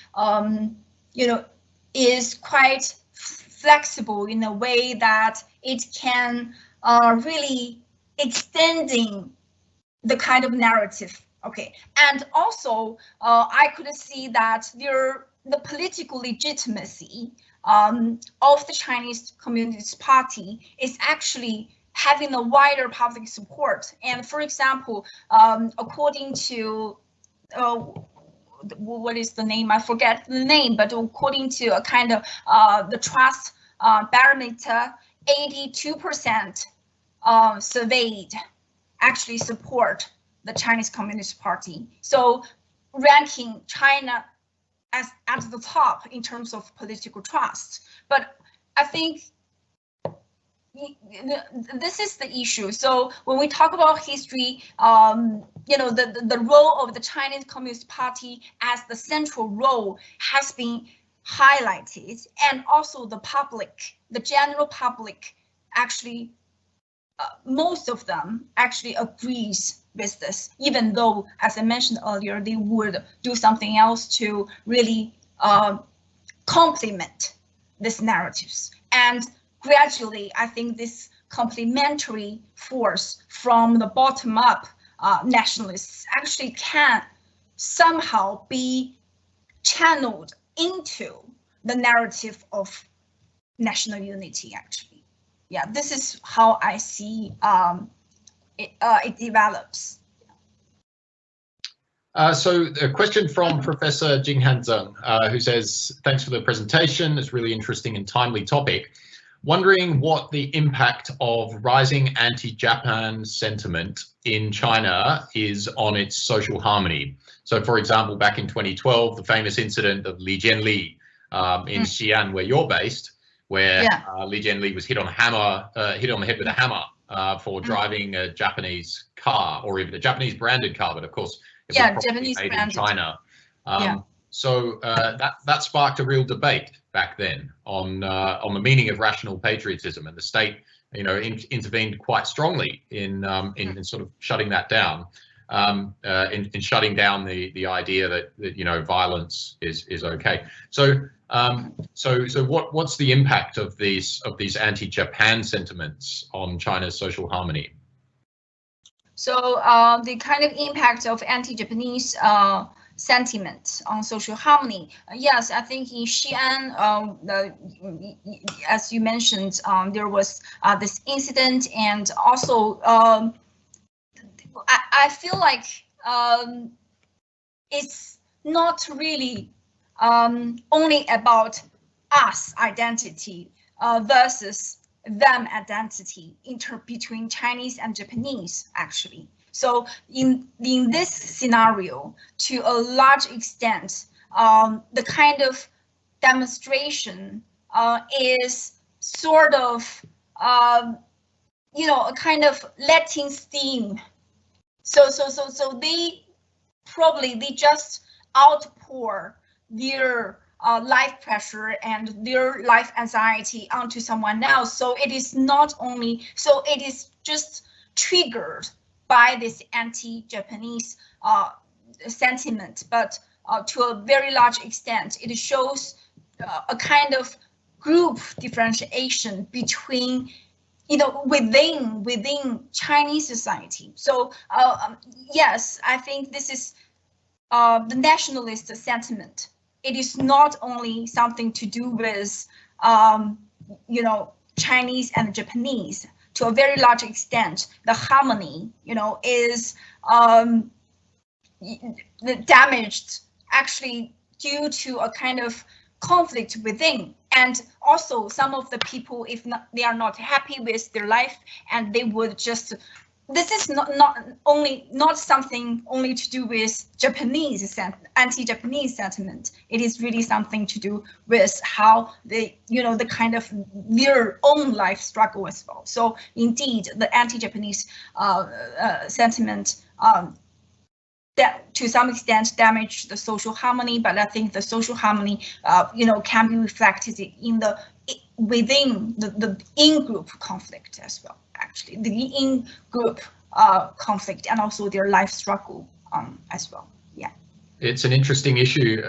is quite flexible in a way that it can really extending the kind of narrative. Okay, and also I could see that the political legitimacy of the Chinese Communist Party is actually having a wider public support. And for example, according to what is the name? I forget the name, but according to a kind of the trust barometer, 82% surveyed actually support the Chinese Communist Party. So ranking China as at the top in terms of political trust. But I think this is the issue. So when we talk about history, the role of the Chinese Communist Party as the central role has been highlighted, and also the public, the general public, actually, most of them actually agrees with this, even though, as I mentioned earlier, they would do something else to really complement these narratives. And gradually, I think this complementary force from the bottom up nationalists actually can somehow be channeled into the narrative of national unity, actually. Yeah, this is how I see it develops. So a question from Professor Jing Cheng, who says, thanks for the presentation. It's a really interesting and timely topic. Wondering what the impact of rising anti-Japan sentiment in China is on its social harmony. So, for example, back in 2012, the famous incident of Li Jianli in Xidian, where you're based, where Li Jianli was hit on the head with a hammer for driving a Japanese car, or even a Japanese branded car, but of course, it was Japanese made branded in China. So that sparked a real debate back then on the meaning of rational patriotism, and the state, intervened quite strongly in sort of shutting that down, in shutting down the idea that violence is okay. So what's the impact of these anti-Japan sentiments on China's social harmony? So the kind of impact of anti-Japanese sentiment on social harmony. Yes, I think in Xi'an, as you mentioned, there was this incident, and also I feel like it's not really only about us identity versus them identity between Chinese and Japanese, actually. So in this scenario, to a large extent, the kind of demonstration is sort of, a kind of letting steam. So they just outpour their life pressure and their life anxiety onto someone else. So it is it is just triggered by this anti-Japanese sentiment, but to a very large extent, it shows a kind of group differentiation between, within Chinese society. So yes, I think this is the nationalist sentiment. It is not only something to do with, Chinese and Japanese. To a very large extent, the harmony, is damaged actually due to a kind of conflict within. And also some of the people, if they are not happy with their life, and they would just, this is not something only to do with Japanese anti-Japanese sentiment. It is really something to do with how they, the kind of their own life struggle as well. So indeed, the anti-Japanese sentiment that to some extent damage the social harmony, but I think the social harmony, can be reflected in within the in-group conflict as well. Actually, the in-group conflict and also their life struggle as well. Yeah, it's an interesting issue.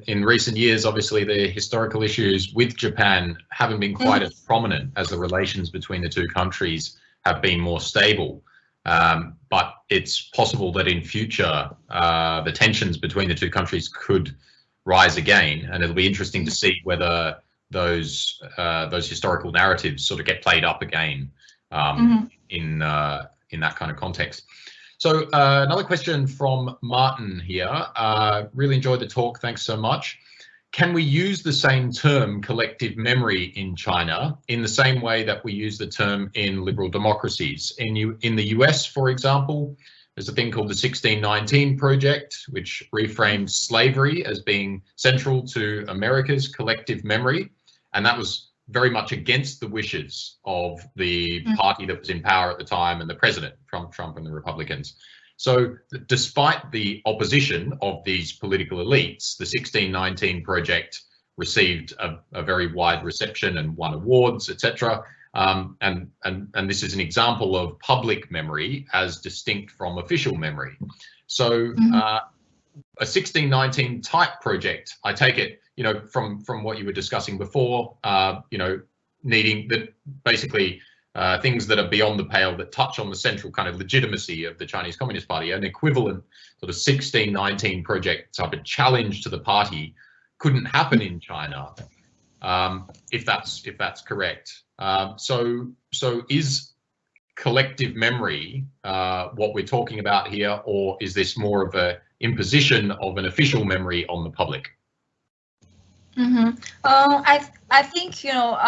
In recent years, obviously, the historical issues with Japan haven't been quite as prominent as the relations between the two countries have been more stable. But it's possible that in future, the tensions between the two countries could rise again, and it'll be interesting to see whether those historical narratives sort of get played up again in that kind of context. So another question from Martin here. Really enjoyed the talk. Thanks so much. Can we use the same term collective memory in China in the same way that we use the term in liberal democracies? In the US, for example, there's a thing called the 1619 Project, which reframes slavery as being central to America's collective memory. And that was very much against the wishes of the party that was in power at the time and the president, Trump and the Republicans. So despite the opposition of these political elites, the 1619 Project received a very wide reception and won awards, etc. And this is an example of public memory as distinct from official memory. So a 1619 type project, I take it, you know, from what you were discussing before, you know, needing that basically things that are beyond the pale that touch on the central kind of legitimacy of the Chinese Communist Party, an equivalent sort of 1619 project type of challenge to the party couldn't happen in China, if that's correct. So is collective memory what we're talking about here, or is this more of a imposition of an official memory on the public? I think, you know,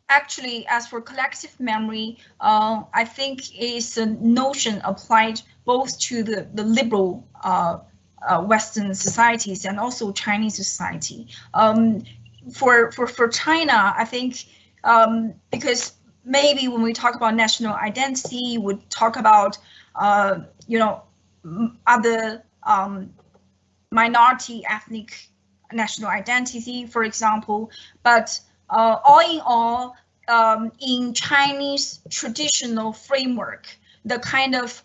actually, as for collective memory, I think is a notion applied both to the liberal Western societies and also Chinese society. For China, I think because maybe when we talk about national identity, we talk about you know, other minority ethnic national identity, for example, but all in all, in Chinese traditional framework, the kind of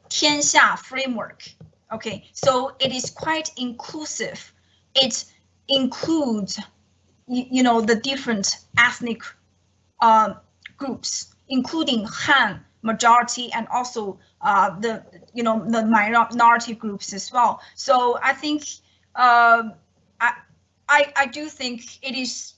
天下 framework, okay, so it is quite inclusive. It includes, you know, the different ethnic groups, including Han majority and also the, you know, the minority groups as well. So I think I do think it is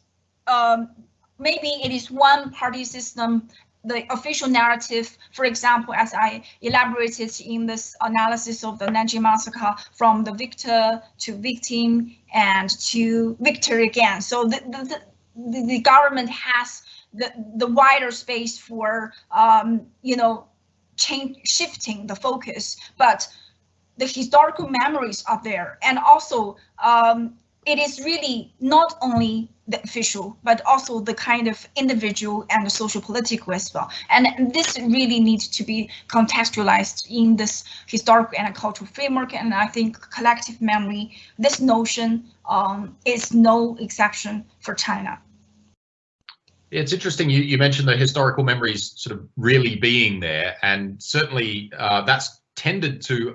maybe it is one party system, the official narrative, for example, as I elaborated in this analysis of the Nanjing massacre, from the victor to victim and to victory again. So the government has the wider space for you know, shifting the focus, but the historical memories are there, and also it is really not only the official, but also the kind of individual and the social political as well. And this really needs to be contextualized in this historical and cultural framework. And I think collective memory, this notion is no exception for China. It's interesting you mentioned the historical memories sort of really being there, and certainly that's tended to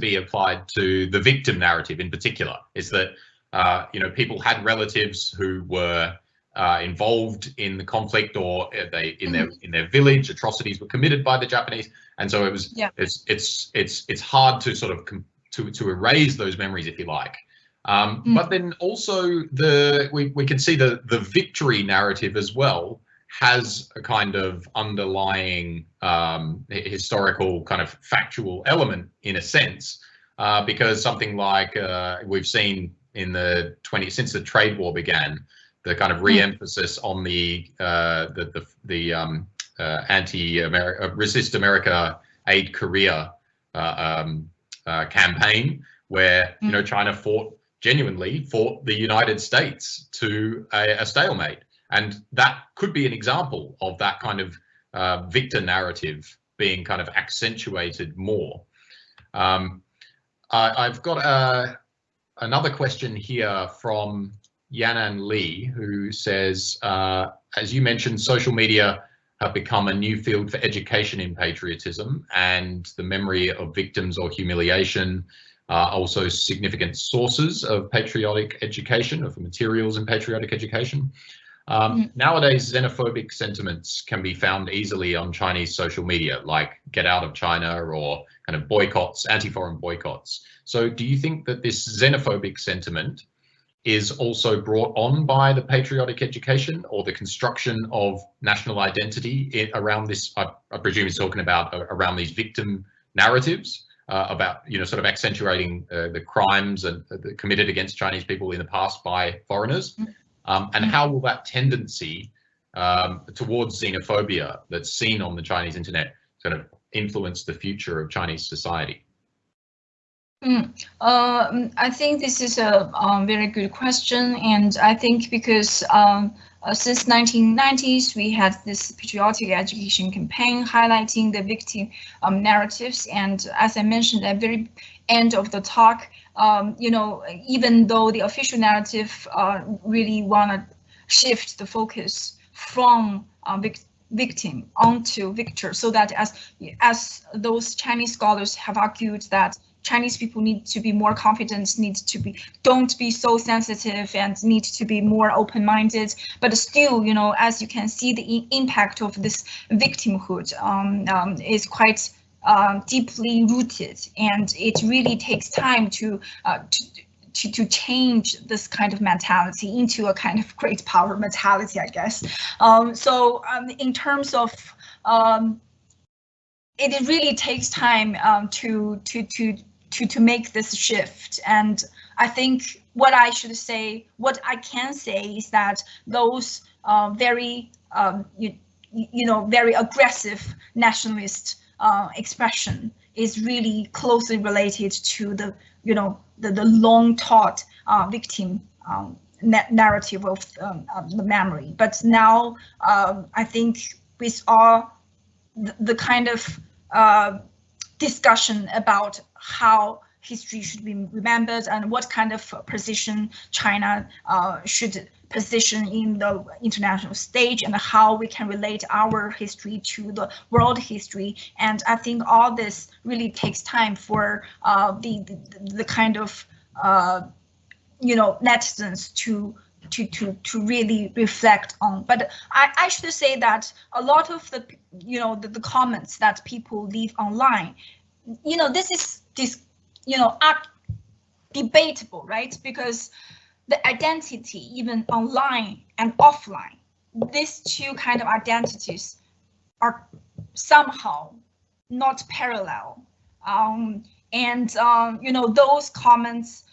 be applied to the victim narrative in particular, is that you know, people had relatives who were involved in the conflict, or they in their village atrocities were committed by the Japanese, and so it was it's hard to sort of to erase those memories, if you like. But then also we can see the victory narrative as well has a kind of underlying historical kind of factual element in a sense, because something like we've seen in since the trade war began, the kind of re-emphasis on the Resist America Aid Korea campaign, where you know, China genuinely fought the United States to a stalemate. And that could be an example of that kind of victor narrative being kind of accentuated more. I've got another question here from Yanan Lee, who says, as you mentioned, social media have become a new field for education in patriotism, and the memory of victims or humiliation are also significant sources of patriotic education, of materials in patriotic education. Nowadays, xenophobic sentiments can be found easily on Chinese social media, like get out of China or kind of boycotts, anti-foreign boycotts. So do you think that this xenophobic sentiment is also brought on by the patriotic education or the construction of national identity around this? I presume he's talking about around these victim narratives, about, you know, sort of accentuating the crimes committed against Chinese people in the past by foreigners. And how will that tendency towards xenophobia that's seen on the Chinese internet sort of influence the future of Chinese society? I think this is a very good question, and I think because since 1990s we had this patriotic education campaign highlighting the victim narratives, and as I mentioned at the very end of the talk, you know, even though the official narrative really want to shift the focus from victim onto victor, so that as those Chinese scholars have argued that Chinese people need to be more confident, don't be so sensitive, and need to be more open-minded. But still, as you can see, the impact of this victimhood is quite deeply rooted, and it really takes time to change this kind of mentality into a kind of great power mentality, I guess. In terms of it really takes time to make this shift, and I think what I can say is that those very very aggressive nationalist expression is really closely related to the the long taught victim narrative of the memory. But now I think with all the kind of discussion about how history should be remembered and what kind of position China should position in the international stage, and how we can relate our history to the world history. And I think all this really takes time for the kind of netizens to really reflect on. But I should say that a lot of the the comments that people leave online, this is debatable, right? Because the identity, even online and offline, these two kind of identities are somehow not parallel. Those comments,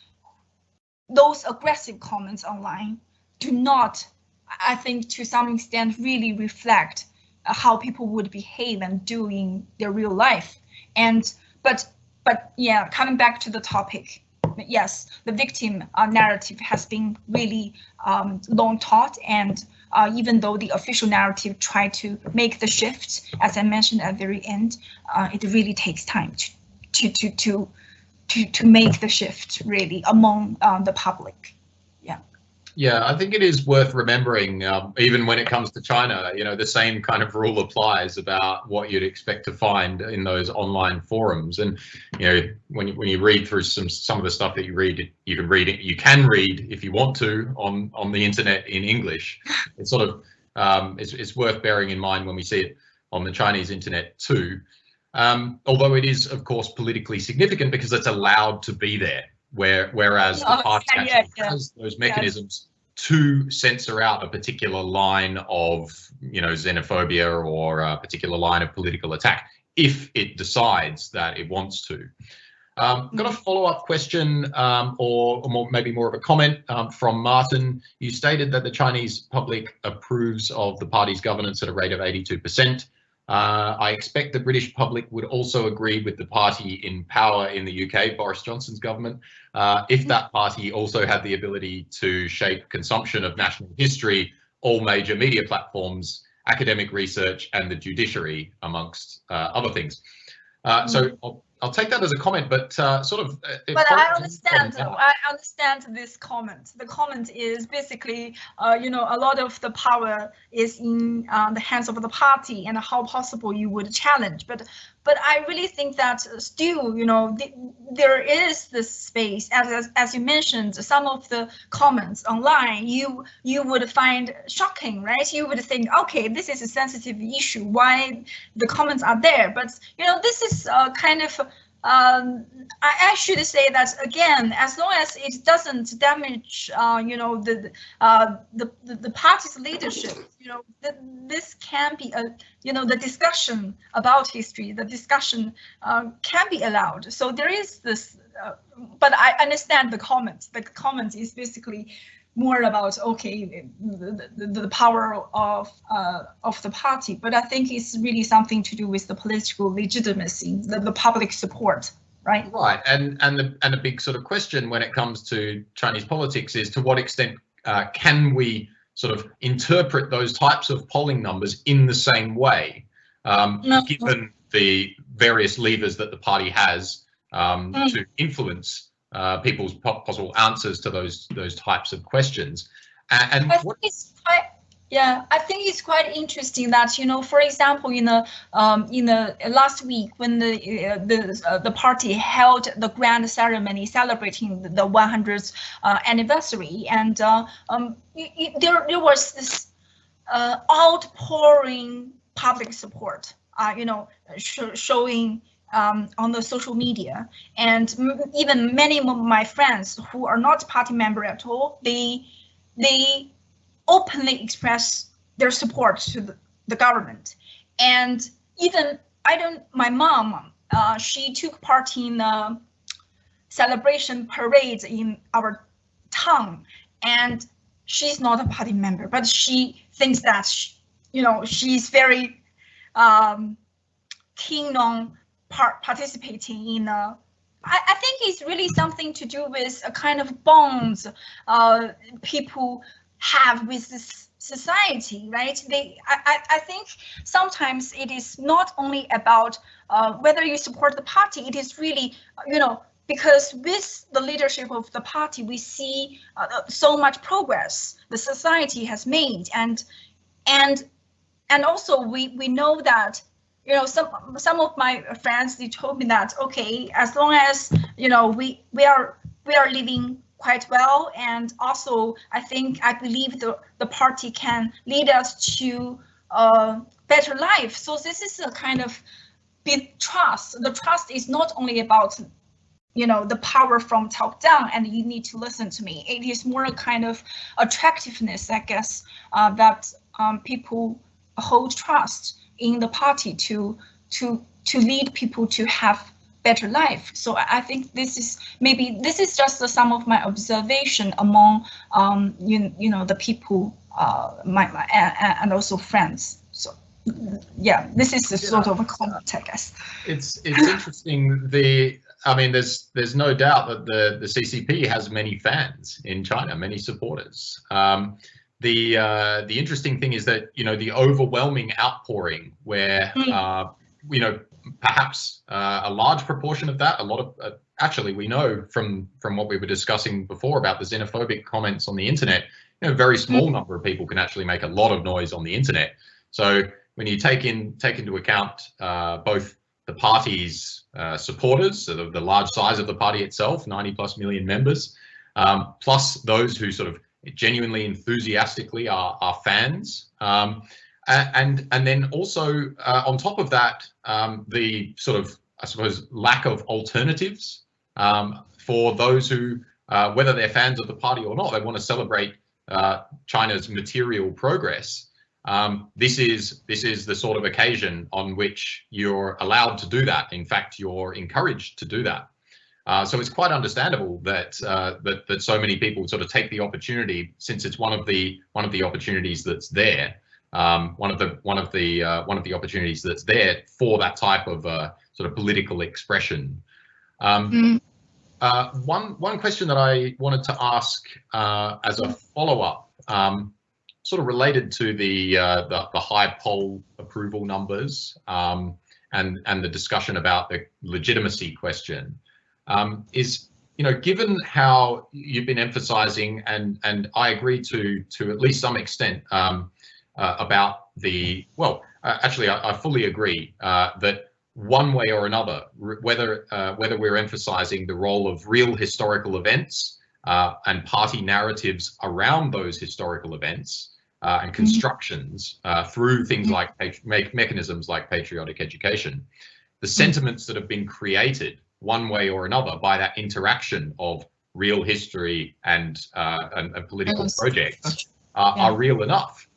those aggressive comments online do not, I think, to some extent really reflect how people would behave and do in their real life. But yeah, coming back to the topic, yes, the victim narrative has been really long taught, and even though the official narrative tried to make the shift, as I mentioned at the very end, it really takes time to make the shift really among the public. Yeah, I think it is worth remembering, even when it comes to China, the same kind of rule applies about what you'd expect to find in those online forums. And when you read through some of the stuff that you read, you can read if you want to on the internet in English. It's sort of it's worth bearing in mind when we see it on the Chinese internet too. Although it is, of course, politically significant because it's allowed to be there. Whereas the party actually has those mechanisms to censor out a particular line of, xenophobia or a particular line of political attack if it decides that it wants to. Got a follow-up question, or maybe more of a comment from Martin. You stated that the Chinese public approves of the party's governance at a rate of 82%. I expect the British public would also agree with the party in power in the UK, Boris Johnson's government, if that party also had the ability to shape consumption of national history, all major media platforms, academic research, and the judiciary, amongst other things. So I'll take that as a comment, but sort of. But I understand. I understand this comment. The comment is basically, a lot of the power is in the hands of the party, and how possible you would challenge. But I really think that still, there is this space. As you mentioned, some of the comments online, you would find shocking, right? You would think, okay, this is a sensitive issue. Why the comments are there? But this is kind of. I should say that again, as long as it doesn't damage, the party's leadership, this can be the discussion about history, the discussion can be allowed. So there is this, but I understand the comment. The comment is basically more about, okay, the power of the party, but I think it's really something to do with the political legitimacy, the public support, right? Right, and a big sort of question when it comes to Chinese politics is, to what extent can we sort of interpret those types of polling numbers in the same way, given the various levers that the party has to influence people's possible answers to those types of questions, and Yeah, I think it's quite interesting that, you know, for example, in the last week when the party held the grand ceremony celebrating the 100th anniversary, and there was this outpouring public support, you know, showing on the social media, and even many of my friends who are not party member at all, they openly express their support to the government. And even my mom, she took part in a celebration parade in our town, and she's not a party member, but she thinks that you know, she's very keen on participating in I think it's really something to do with a kind of bonds people have with this society, right? I think sometimes it is not only about whether you support the party, it is really, you know, because with the leadership of the party, we see so much progress the society has made, and also we know that, you know, some of my friends, they told me that, okay, as long as, you know, we are living quite well, and also I believe the party can lead us to a better life. So this is a kind of big trust. The trust is not only about, you know, the power from top down and you need to listen to me. It is more a kind of attractiveness, I guess, that people hold trust in the party to lead people to have better life. So I think this is just some of my observation among you know, the people, and also friends. So yeah, this is a sort of a comment, I guess. It's interesting. I mean, there's no doubt that the CCP has many fans in China, many supporters. The interesting thing is that, you know, the overwhelming outpouring where you know, perhaps a large proportion of that, a lot of actually, we know from what we were discussing before about the xenophobic comments on the internet, you know, a very small number of people can actually make a lot of noise on the internet. So when you take into account both the party's supporters, so the large size of the party itself, 90+ million members, plus those who sort of genuinely enthusiastically are fans, and then also on top of that, the sort of, I suppose, lack of alternatives for those who, whether they're fans of the party or not, they want to celebrate China's material progress. This is the sort of occasion on which you're allowed to do that. In fact, you're encouraged to do that. So it's quite understandable that that so many people sort of take the opportunity, since it's one of the opportunities that's there. One of the opportunities that's there for that type of sort of political expression. One question that I wanted to ask as a follow-up, sort of related to the high poll approval numbers, and the discussion about the legitimacy question, is, you know, given how you've been emphasizing, and I agree to at least some extent, about the, well, actually, I fully agree that one way or another, whether we're emphasizing the role of real historical events and party narratives around those historical events and constructions through things like mechanisms like patriotic education, the sentiments that have been created one way or another by that interaction of real history and political projects are real enough.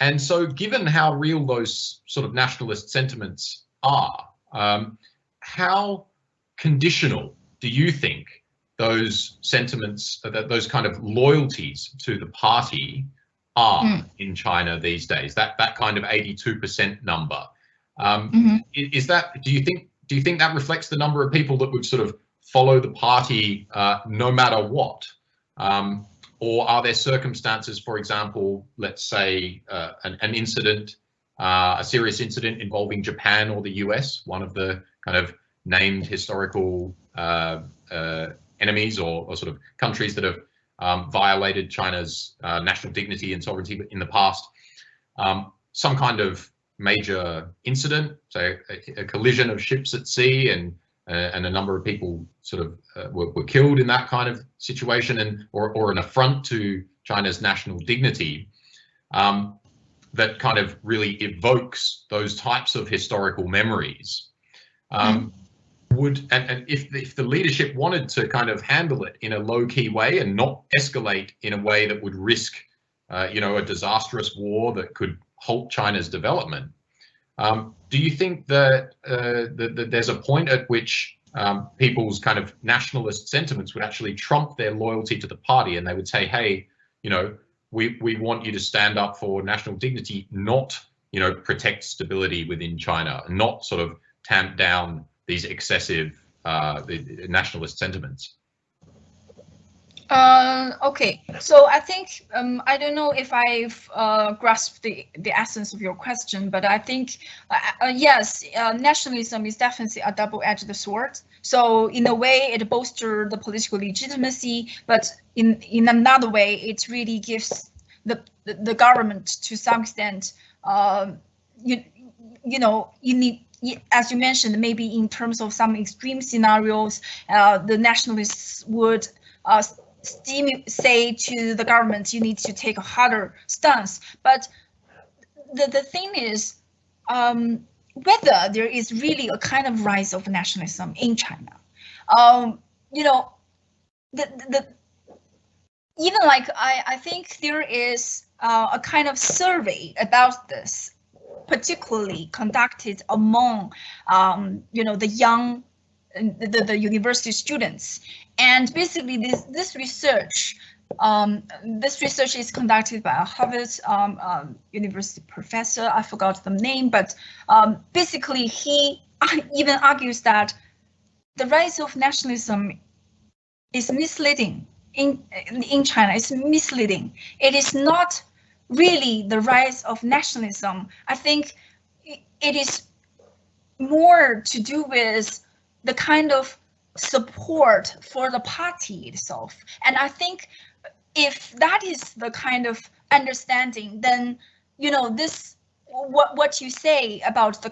And so given how real those sort of nationalist sentiments are, how conditional do you think those sentiments, those kind of loyalties to the party are in China these days? That kind of 82% number. Is that, do you think that reflects the number of people that would sort of follow the party no matter what? Or are there circumstances, for example, let's say an incident, a serious incident involving Japan or the US, one of the kind of named historical enemies or sort of countries that have violated China's national dignity and sovereignty in the past. Some kind of major incident, so a collision of ships at sea, and a number of people sort of were killed in that kind of situation, and or an affront to China's national dignity, that kind of really evokes those types of historical memories. And if the leadership wanted to kind of handle it in a low-key way and not escalate in a way that would risk, you know, a disastrous war that could halt China's development, do you think that, that there's a point at which people's kind of nationalist sentiments would actually trump their loyalty to the party, and they would say, hey, you know, we want you to stand up for national dignity, not, you know, protect stability within China, and not sort of tamp down these excessive nationalist sentiments? Okay, so I think I don't know if I've grasped the essence of your question, but I think yes, nationalism is definitely a double-edged sword. So in a way, it bolsters the political legitimacy, but in another way, it really gives the government to some extent, you know, you need, as you mentioned, maybe in terms of some extreme scenarios, the nationalists would say to the government, you need to take a harder stance. But the thing is, whether there is really a kind of rise of nationalism in China, you know, even like I think there is a kind of survey about this, particularly conducted among you know, the young, the university students, and basically this research is conducted by a Harvard University professor. I forgot the name, but basically he even argues that the rise of nationalism is misleading in China. It's misleading. It is not really the rise of nationalism. I think it is more to do with the kind of support for the party itself. And I think if that is the kind of understanding, then, you know, this, what you say about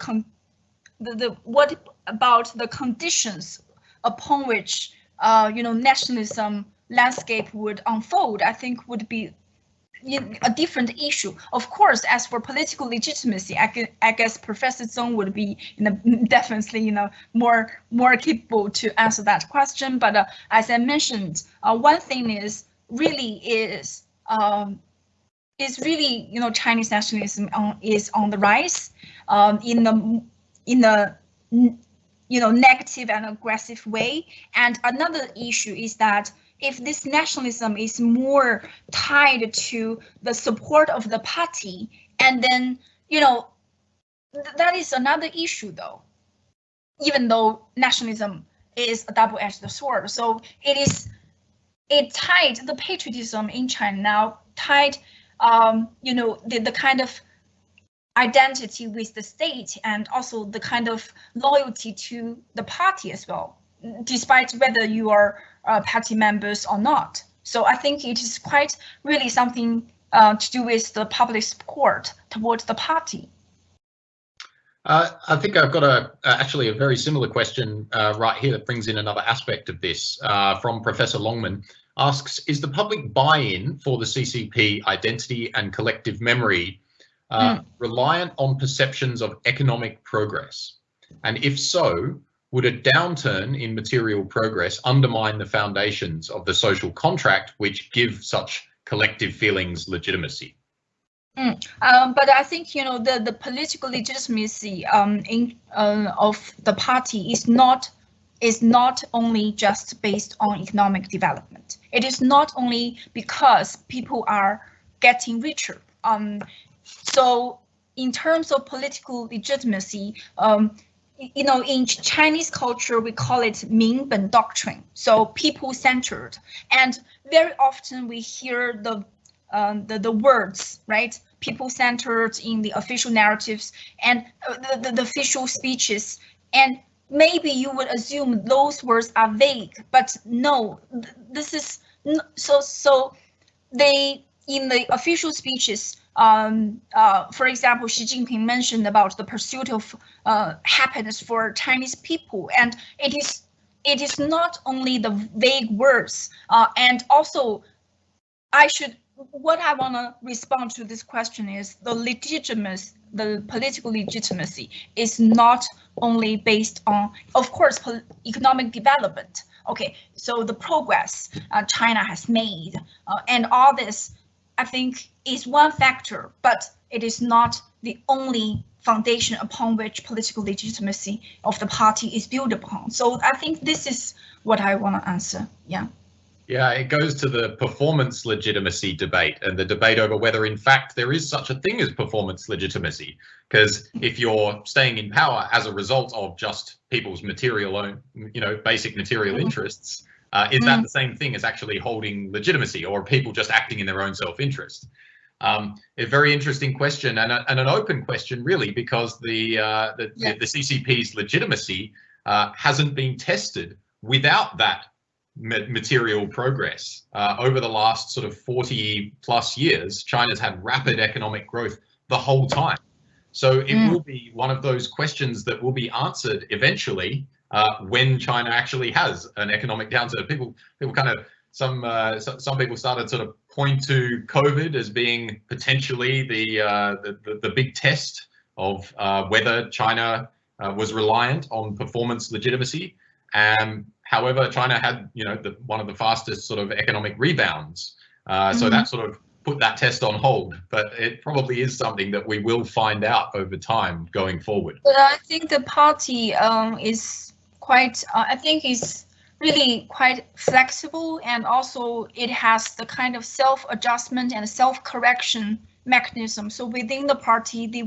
what about the conditions upon which you know, nationalism landscape would unfold, I think would be a different issue. Of course, as for political legitimacy, I guess Professor Zhong would be definitely, you know, more capable to answer that question. But as I mentioned, one thing is really, you know, Chinese nationalism is on the rise in the you know, negative and aggressive way. And another issue is that if this nationalism is more tied to the support of the party, and then, you know, that is another issue though, even though nationalism is a double-edged sword. So it tied the patriotism in China now, tied, you know, the kind of identity with the state, and also the kind of loyalty to the party as well, despite whether you are party members or not. So I think it is quite really something to do with the public support towards the party. I think I've got actually a very similar question right here that brings in another aspect of this from Professor Longman. Asks, is the public buy-in for the CCP identity and collective memory reliant on perceptions of economic progress? And if so, would a downturn in material progress undermine the foundations of the social contract which give such collective feelings legitimacy? But I think, you know, the political legitimacy of the party is not only just based on economic development. It is not only because people are getting richer. So in terms of political legitimacy, you know, in Chinese culture, we call it Minben doctrine, so people-centered. And very often we hear the words, right? People-centered in the official narratives and the official speeches. And maybe you would assume those words are vague, but no, this is So they, in the official speeches, for example, Xi Jinping mentioned about the pursuit of happiness for Chinese people, and it is not only the vague words, and also what I want to respond to this question is the political legitimacy is not only based on, of course, economic development. Okay, so the progress China has made and all this, I think, is one factor, but it is not the only foundation upon which political legitimacy of the party is built upon. So I think this is what I want to answer. Yeah. Yeah, it goes to the performance legitimacy debate and the debate over whether, in fact, there is such a thing as performance legitimacy. Because if you're staying in power as a result of just people's material, basic material interests, is that the same thing as actually holding legitimacy, or are people just acting in their own self-interest? A very interesting question and an open question, really, because the CCP's legitimacy hasn't been tested without that material progress. Over the last sort of 40 plus years, China's had rapid economic growth the whole time. So it will be one of those questions that will be answered eventually when China actually has an economic downturn. People kind of, some people started sort of point to COVID as being potentially the big test of whether China was reliant on performance legitimacy. However, China had, one of the fastest sort of economic rebounds. So that sort of put that test on hold, but it probably is something that we will find out over time going forward. But I think the party is quite, I think is really quite flexible, and also it has the kind of self-adjustment and self-correction mechanism. So within the party, there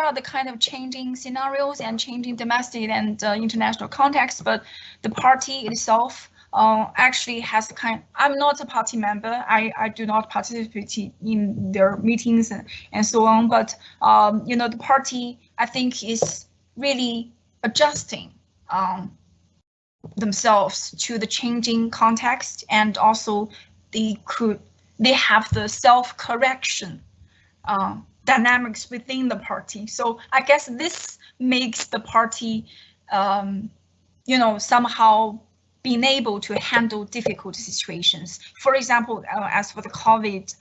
are the kind of changing scenarios and changing domestic and international context, but the party itself actually has the kind. I'm not a party member. I do not participate in their meetings and so on. But the party, I think, is really adjusting themselves to the changing context, and also they have the self-correction dynamics within the party. So I guess this makes the party, somehow being able to handle difficult situations. For example, as for the COVID,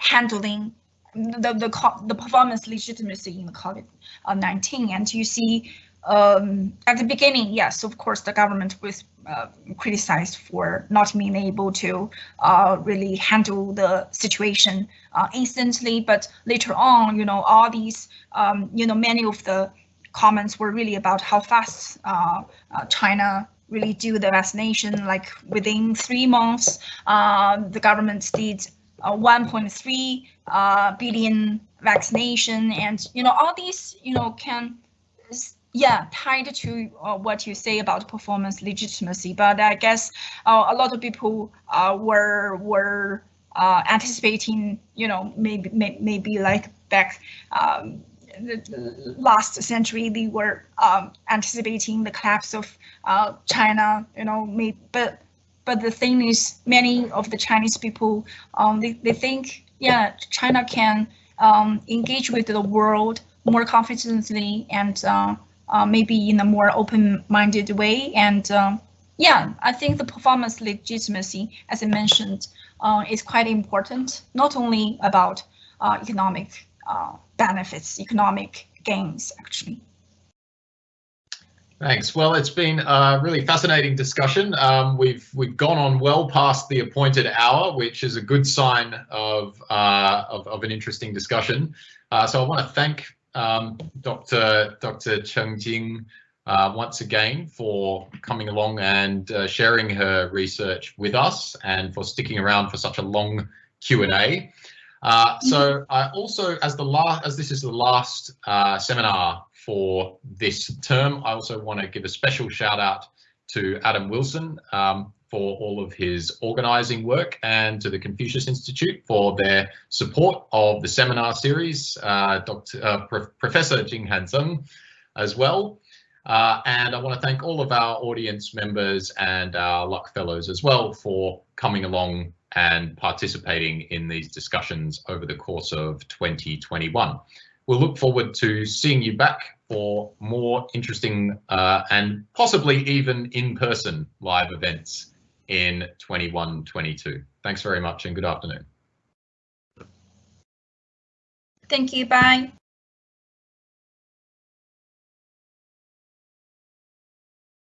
handling the performance legitimacy in the COVID-19, and you see at the beginning, yes, of course, the government was criticized for not being able to really handle the situation instantly. But later on, all these, many of the comments were really about how fast China really do the vaccination. Like within 3 months, the government did 1.3 billion vaccination, and all these can. Yeah, tied to what you say about performance legitimacy, but I guess a lot of people were anticipating, maybe like back the last century, they were anticipating the collapse of China, but the thing is, many of the Chinese people they think, yeah, China can engage with the world more confidently and maybe in a more open-minded way. And I think the performance legitimacy, as I mentioned, is quite important, not only about economic benefits, economic gains, actually. Thanks. Well, it's been a really fascinating discussion. We've gone on well past the appointed hour, which is a good sign of an interesting discussion. So I want to thank Dr. Jing once again for coming along and sharing her research with us, and for sticking around for such a long Q&A. So I also, as this is the last seminar for this term, I also want to give a special shout out to Adam Wilson for all of his organising work, and to the Confucius Institute for their support of the seminar series. Professor Jing Cheng as well. And I want to thank all of our audience members and our Luck Fellows as well for coming along and participating in these discussions over the course of 2021. We'll look forward to seeing you back for more interesting and possibly even in-person live events in 21-22. Thanks very much and good afternoon. Thank you. Bye.